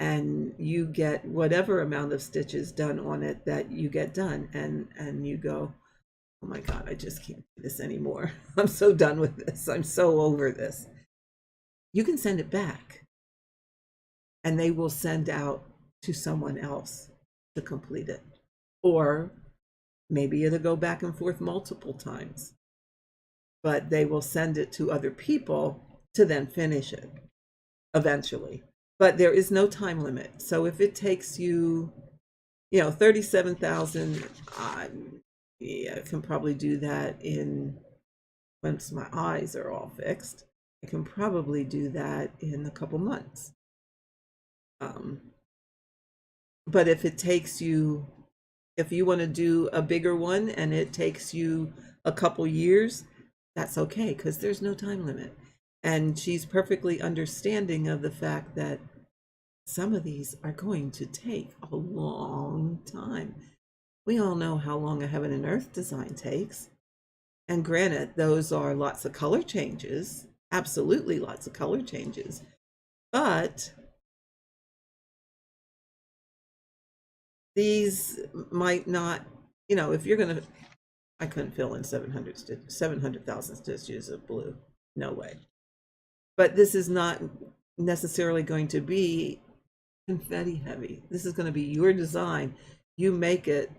[SPEAKER 1] and you get whatever amount of stitches done on it that you get done, and you go, oh my God, I just can't do this anymore. I'm so done with this. I'm so over this. You can send it back, and they will send out to someone else to complete it. Or maybe it'll go back and forth multiple times, but they will send it to other people to then finish it eventually. But there is no time limit. So if it takes you, you know, 37,000, yeah, I can probably do that once my eyes are all fixed. I can probably do that in a couple months. But if it takes you, if you want to do a bigger one and it takes you a couple years, that's okay, because there's no time limit. And she's perfectly understanding of the fact that some of these are going to take a long time. We all know how long a heaven and earth design takes. And granted, those are lots of color changes, absolutely lots of color changes. But these might not, you know, if you're going to, I couldn't fill in 700,000 stitches of blue. No way. But this is not necessarily going to be confetti heavy. This is going to be your design. You make it,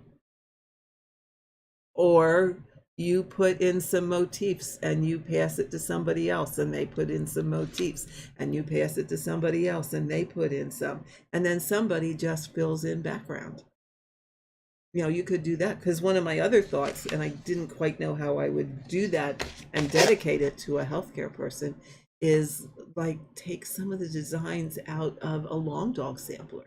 [SPEAKER 1] or you put in some motifs and you pass it to somebody else and they put in some motifs, and you pass it to somebody else and they put in some, and then somebody just fills in background. You know, you could do that, because one of my other thoughts, and I didn't quite know how I would do that and dedicate it to a healthcare person, is like take some of the designs out of a long dog sampler,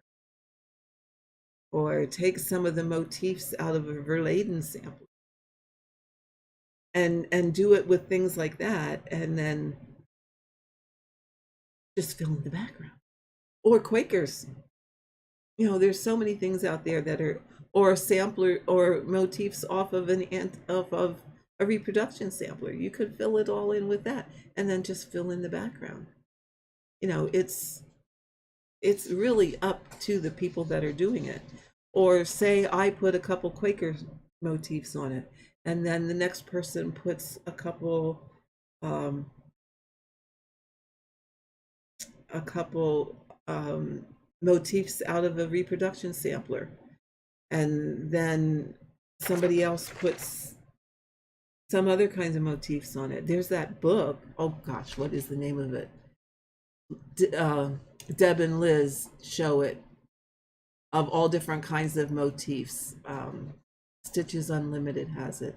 [SPEAKER 1] or take some of the motifs out of a Verladen sampler, and do it with things like that, and then just fill in the background. Or Quakers. You know, there's so many things out there that are, or a sampler or motifs off of off of a reproduction sampler. You could fill it all in with that, and then just fill in the background. You know, it's really up to the people that are doing it. Or say I put a couple Quaker motifs on it, and then the next person puts um, a couple motifs out of a reproduction sampler, and then somebody else puts some other kinds of motifs on it. There's that book. Oh gosh, what is the name of it? Deb and Liz show it, of all different kinds of motifs. Stitches Unlimited has it.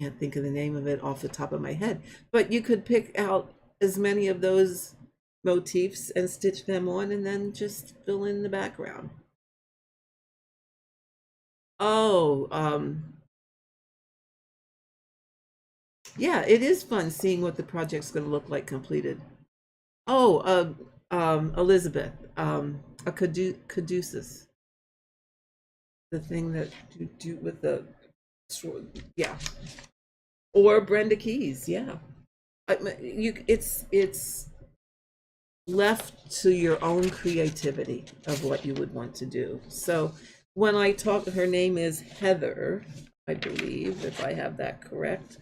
[SPEAKER 1] Can't think of the name of it off the top of my head, but you could pick out as many of those motifs and stitch them on, and then just fill in the background. Oh, yeah, it is fun seeing what the project's going to look like completed. Oh, Elizabeth, a caduceus, the thing that you do with the, yeah, or Brenda Keys, yeah. It's left to your own creativity of what you would want to do. So when I talk, her name is Heather, I believe, if I have that correct.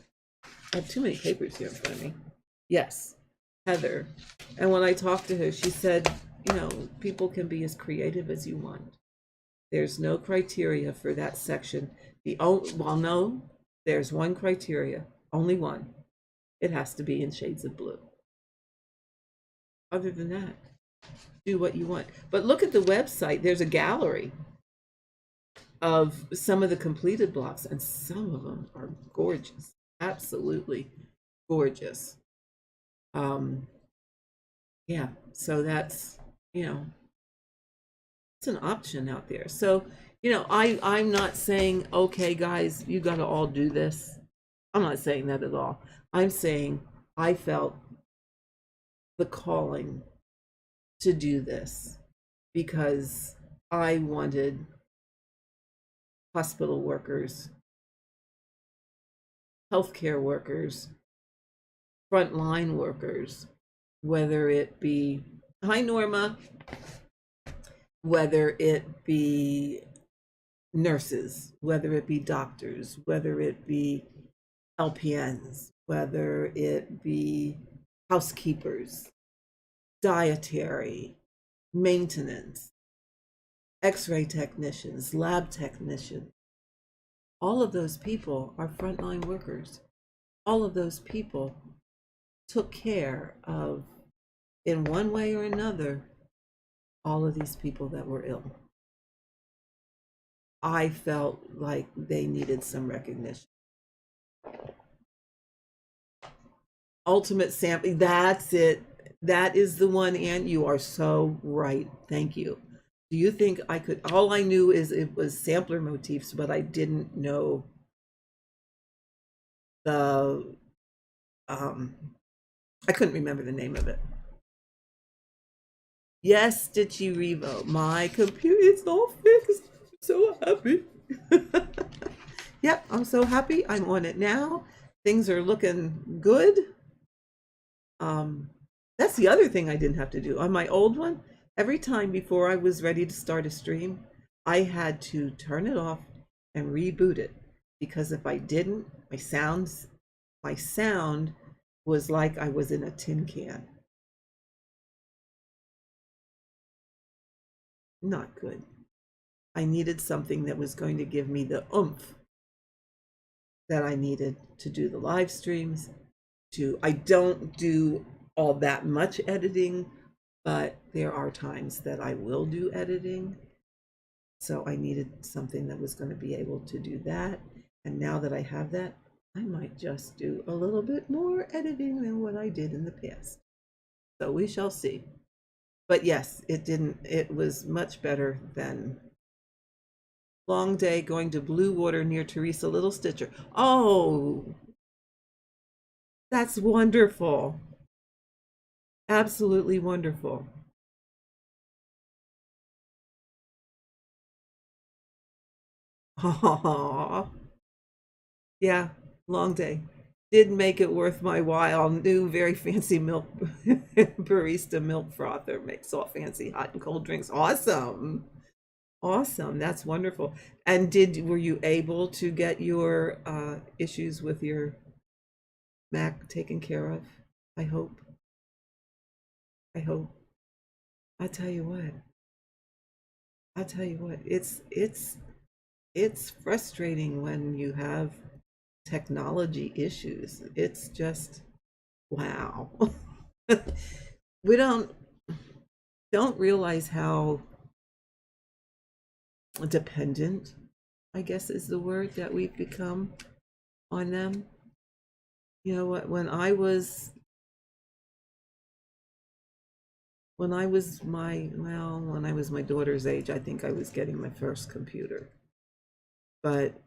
[SPEAKER 1] I have too many papers here in front of me. Yes, Heather. And when I talked to her, she said, you know, people can be as creative as you want. There's no criteria for that section. Well, no, there's one criteria, only one. It has to be in shades of blue. Other than that, do what you want. But look at the website. There's a gallery of some of the completed blocks, and some of them are gorgeous, absolutely gorgeous. Yeah, so that's, you know, it's an option out there. So, you know, I'm not saying, okay, guys, you got to all do this. I'm not saying that at all. I'm saying I felt the calling to do this because I wanted hospital workers, healthcare workers, frontline workers, whether it be, hi Norma, whether it be nurses, whether it be doctors, whether it be LPNs, whether it be housekeepers, dietary, maintenance, x-ray technicians, lab technicians. All of those people are frontline workers. All of those people took care of, in one way or another, all of these people that were ill. I felt like they needed some recognition. Ultimate sampling, that's it. That is the one, and you are so right. Thank you. Do you think I could, all I knew is it was sampler motifs, but I didn't know the, I couldn't remember the name of it. Yes, Stitchy Revo, my computer is all fixed. I'm so happy. Yep, I'm so happy. I'm on it now. Things are looking good. That's the other thing I didn't have to do. On my old one, every time before I was ready to start a stream, I had to turn it off and reboot it, because if I didn't, my sound was like I was in a tin can. Not good. I needed something that was going to give me the oomph that I needed to do the live streams. I don't do all that much editing, but there are times that I will do editing. So I needed something that was going to be able to do that. And now that I have that, I might just do a little bit more editing than what I did in the past. So we shall see. But yes, it was much better than long day going to Blue Water near Teresa Little Stitcher. Oh, that's wonderful. Absolutely wonderful. Aww. Yeah, long day. Did make it worth my while. New very fancy milk barista milk frother makes all fancy hot and cold drinks. Awesome. Awesome. That's wonderful. And were you able to get your issues with your Mac taken care of? I hope. I hope. I tell you what. I tell you what. It's frustrating when you have technology issues. It's just wow. We don't realize how dependent, I guess is the word, that we've become on them. You know what, when I was my daughter's age, I think I was getting my first computer. But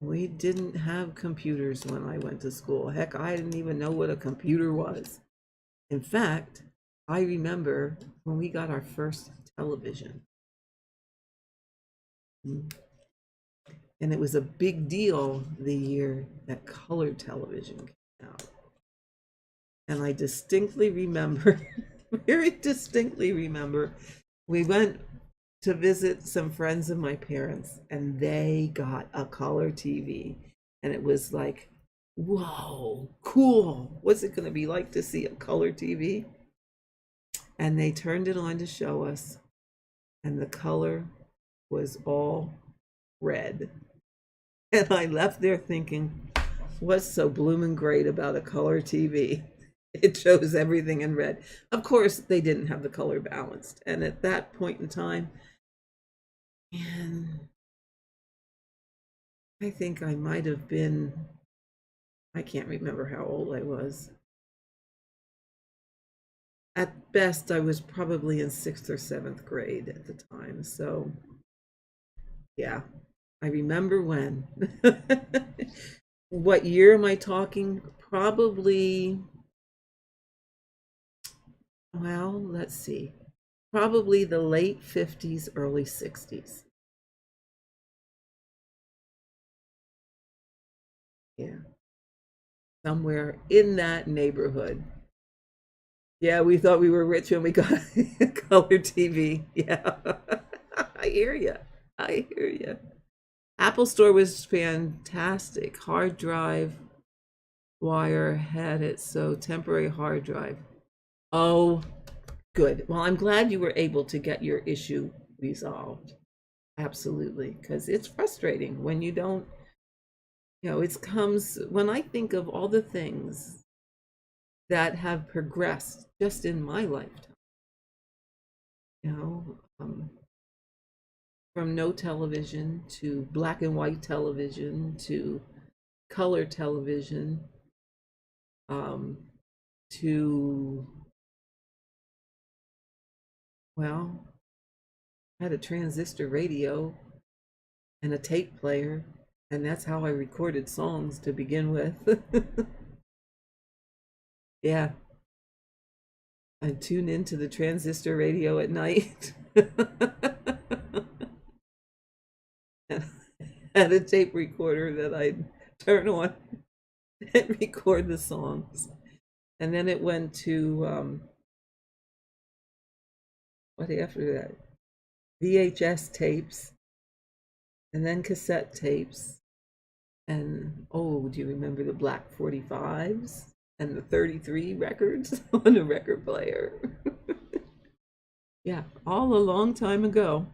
[SPEAKER 1] we didn't have computers when I went to school. Heck, I didn't even know what a computer was. In fact, I remember when we got our first television. And it was a big deal the year that color television came out. And I distinctly remember, very distinctly remember, we went to visit some friends of my parents, and they got a color TV. And it was like, whoa, cool. What's it going to be like to see a color TV? And they turned it on to show us, and the color was all red. And I left there thinking, what's so blooming great about a color TV? It shows everything in red. Of course, they didn't have the color balanced. And at that point in time, and I think I might have been, I can't remember how old I was. At best, I was probably in 6th or 7th grade at the time. So, yeah, I remember when. What year am I talking? Probably, well, let's see. Probably the late 50s, early 60s. Yeah, somewhere in that neighborhood. Yeah, we thought we were rich when we got color TV. Yeah, I hear you. I hear you. Apple Store was fantastic. Hard drive wire had it, so temporary hard drive. Oh, good. Well, I'm glad you were able to get your issue resolved. Absolutely, because it's frustrating when you don't, it comes when I think of all the things that have progressed just in my lifetime, you know, um, from no television to black and white television to color television, um, to, well, I had a transistor radio and a tape player, and that's how I recorded songs to begin with. Yeah, I tune into the transistor radio at night. And had a tape recorder that I'd turn on and record the songs. And then it went to what after that? VHS tapes, and then cassette tapes. And oh, do you remember the black 45s and the 33 records on the record player? Yeah, all a long time ago.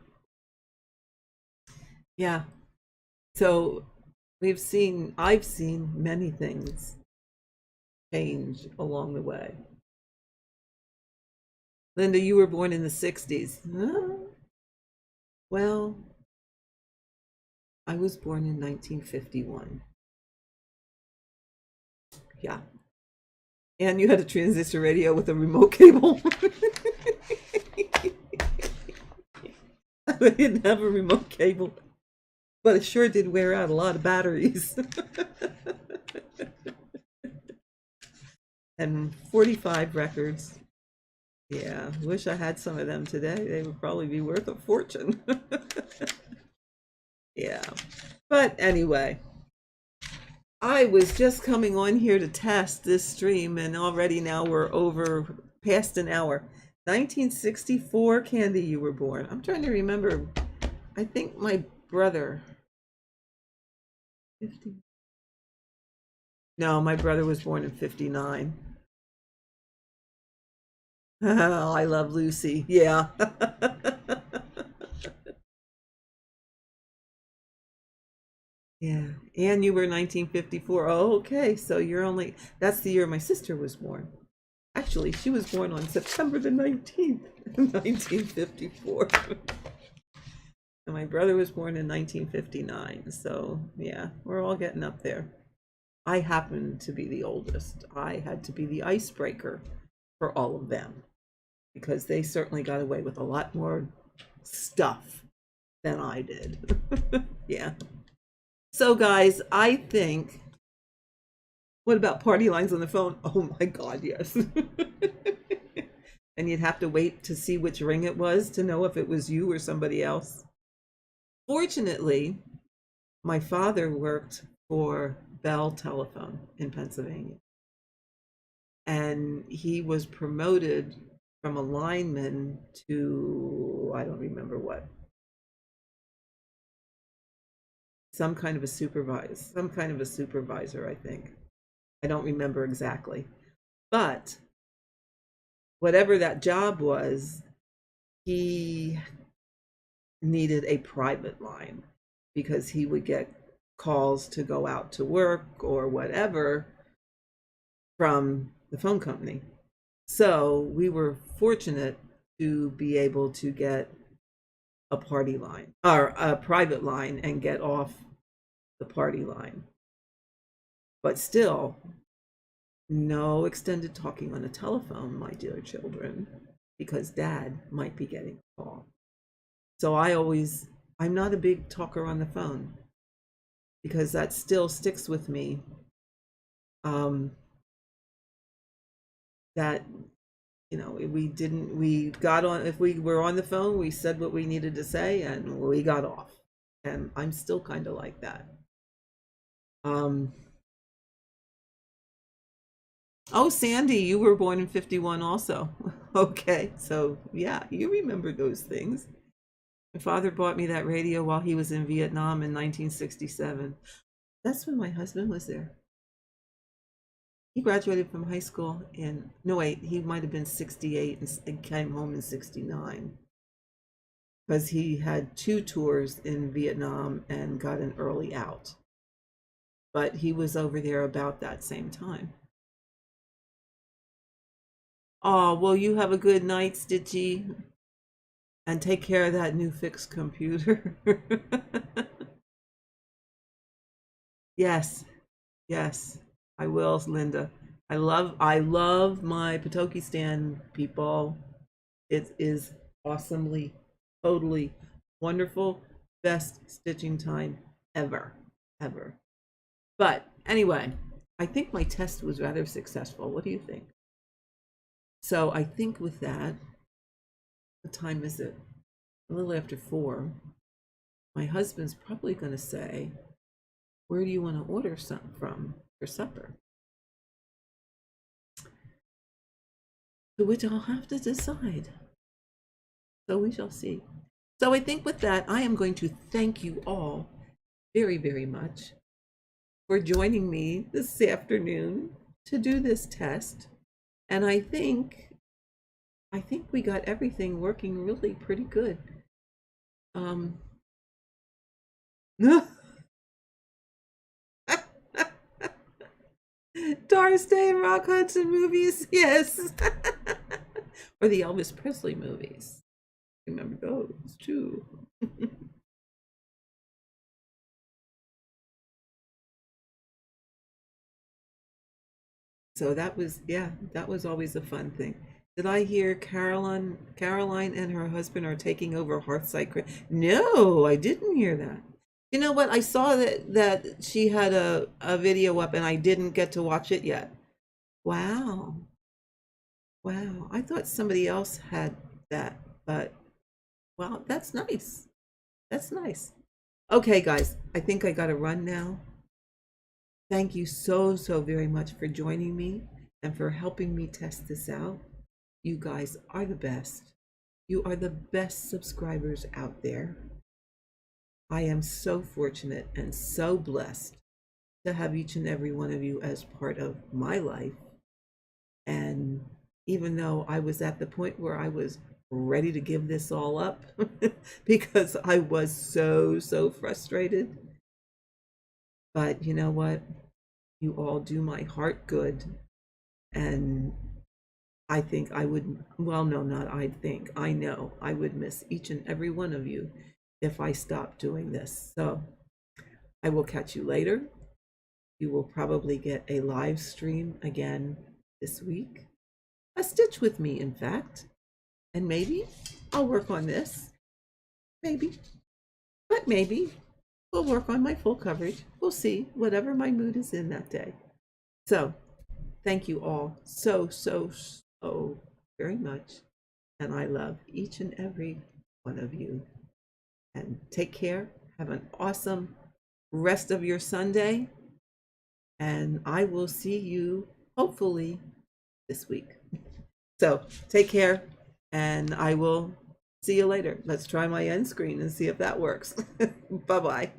[SPEAKER 1] Yeah. So I've seen many things change along the way. Linda, you were born in the 60s. Huh? Well, I was born in 1951. Yeah. And you had a transistor radio with a remote cable. I didn't have a remote cable, but it sure did wear out a lot of batteries. And 45 records. Yeah, wish I had some of them today. They would probably be worth a fortune. Yeah. But anyway, I was just coming on here to test this stream, and already now we're over past an hour. 1964, Candy, you were born. I'm trying to remember. I think my brother. 50. No, my brother was born in 59. Oh, I love Lucy. Yeah. Yeah. And you were 1954. Oh, okay. So you're only, that's the year my sister was born. Actually, she was born on September the 19th, 1954. And my brother was born in 1959. So, yeah, we're all getting up there. I happened to be the oldest. I had to be the icebreaker for all of them because they certainly got away with a lot more stuff than I did. Yeah. So, guys, I think. What about party lines on the phone? Oh my God, yes. And you'd have to wait to see which ring it was to know if it was you or somebody else. Fortunately, my father worked for Bell Telephone in Pennsylvania. And he was promoted from a lineman to, I don't remember what, some kind of a supervisor, I think. I don't remember exactly. But whatever that job was, he needed a private line because he would get calls to go out to work or whatever from the phone company. So we were fortunate to be able to get a party line or a private line and get off the party line. But still, no extended talking on the telephone, my dear children, because Dad might be getting a call. So I'm not a big talker on the phone because that still sticks with me. That, we got on, if we were on the phone, we said what we needed to say and we got off. And I'm still kind of like that. Oh, Sandy, you were born in 51 also. Okay, so yeah, you remember those things. My father bought me that radio while he was in Vietnam in 1967. That's when my husband was there. He graduated from high school no wait, he might have been 68 and came home in 69. Because he had 2 tours in Vietnam and got an early out. But he was over there about that same time. Oh, well, you have a good night, Stitchy. And take care of that new fixed computer. Yes, yes, I will, Linda. I love my Patoki stand, people. It is awesomely, totally wonderful. Best stitching time ever, ever. But anyway, I think my test was rather successful. What do you think? So I think with that, what time is it? A little after 4. My husband's probably going to say, where do you want to order something from for supper? To which I'll have to decide. So we shall see. So I think with that, I am going to thank you all very, very much for joining me this afternoon to do this test. And I think we got everything working really pretty good. Doris Day and Rock Hudson movies, yes. Or the Elvis Presley movies. Remember those too. So that was, yeah, that was always a fun thing. Did I hear Caroline and her husband are taking over Hearthside? No, I didn't hear that. You know what? I saw that she had a video up and I didn't get to watch it yet. Wow. Wow. I thought somebody else had that, but wow, that's nice. That's nice. Okay, guys, I think I got to run now. Thank you so, so very much for joining me and for helping me test this out. You guys are the best. You are the best subscribers out there. I am so fortunate and so blessed to have each and every one of you as part of my life. And even though I was at the point where I was ready to give this all up because I was so, so frustrated, but you know what? You all do my heart good. And I think I would, well, no, not I think, I know I would miss each and every one of you if I stopped doing this. So I will catch you later. You will probably get a live stream again this week. A stitch with me, in fact. And maybe I'll work on this. Maybe. But maybe we'll work on my full coverage. We'll see, whatever my mood is in that day. So thank you all so, so, so very much. And I love each and every one of you. And take care. Have an awesome rest of your Sunday. And I will see you hopefully this week. So take care, and I will see you later. Let's try my end screen and see if that works. Bye-bye.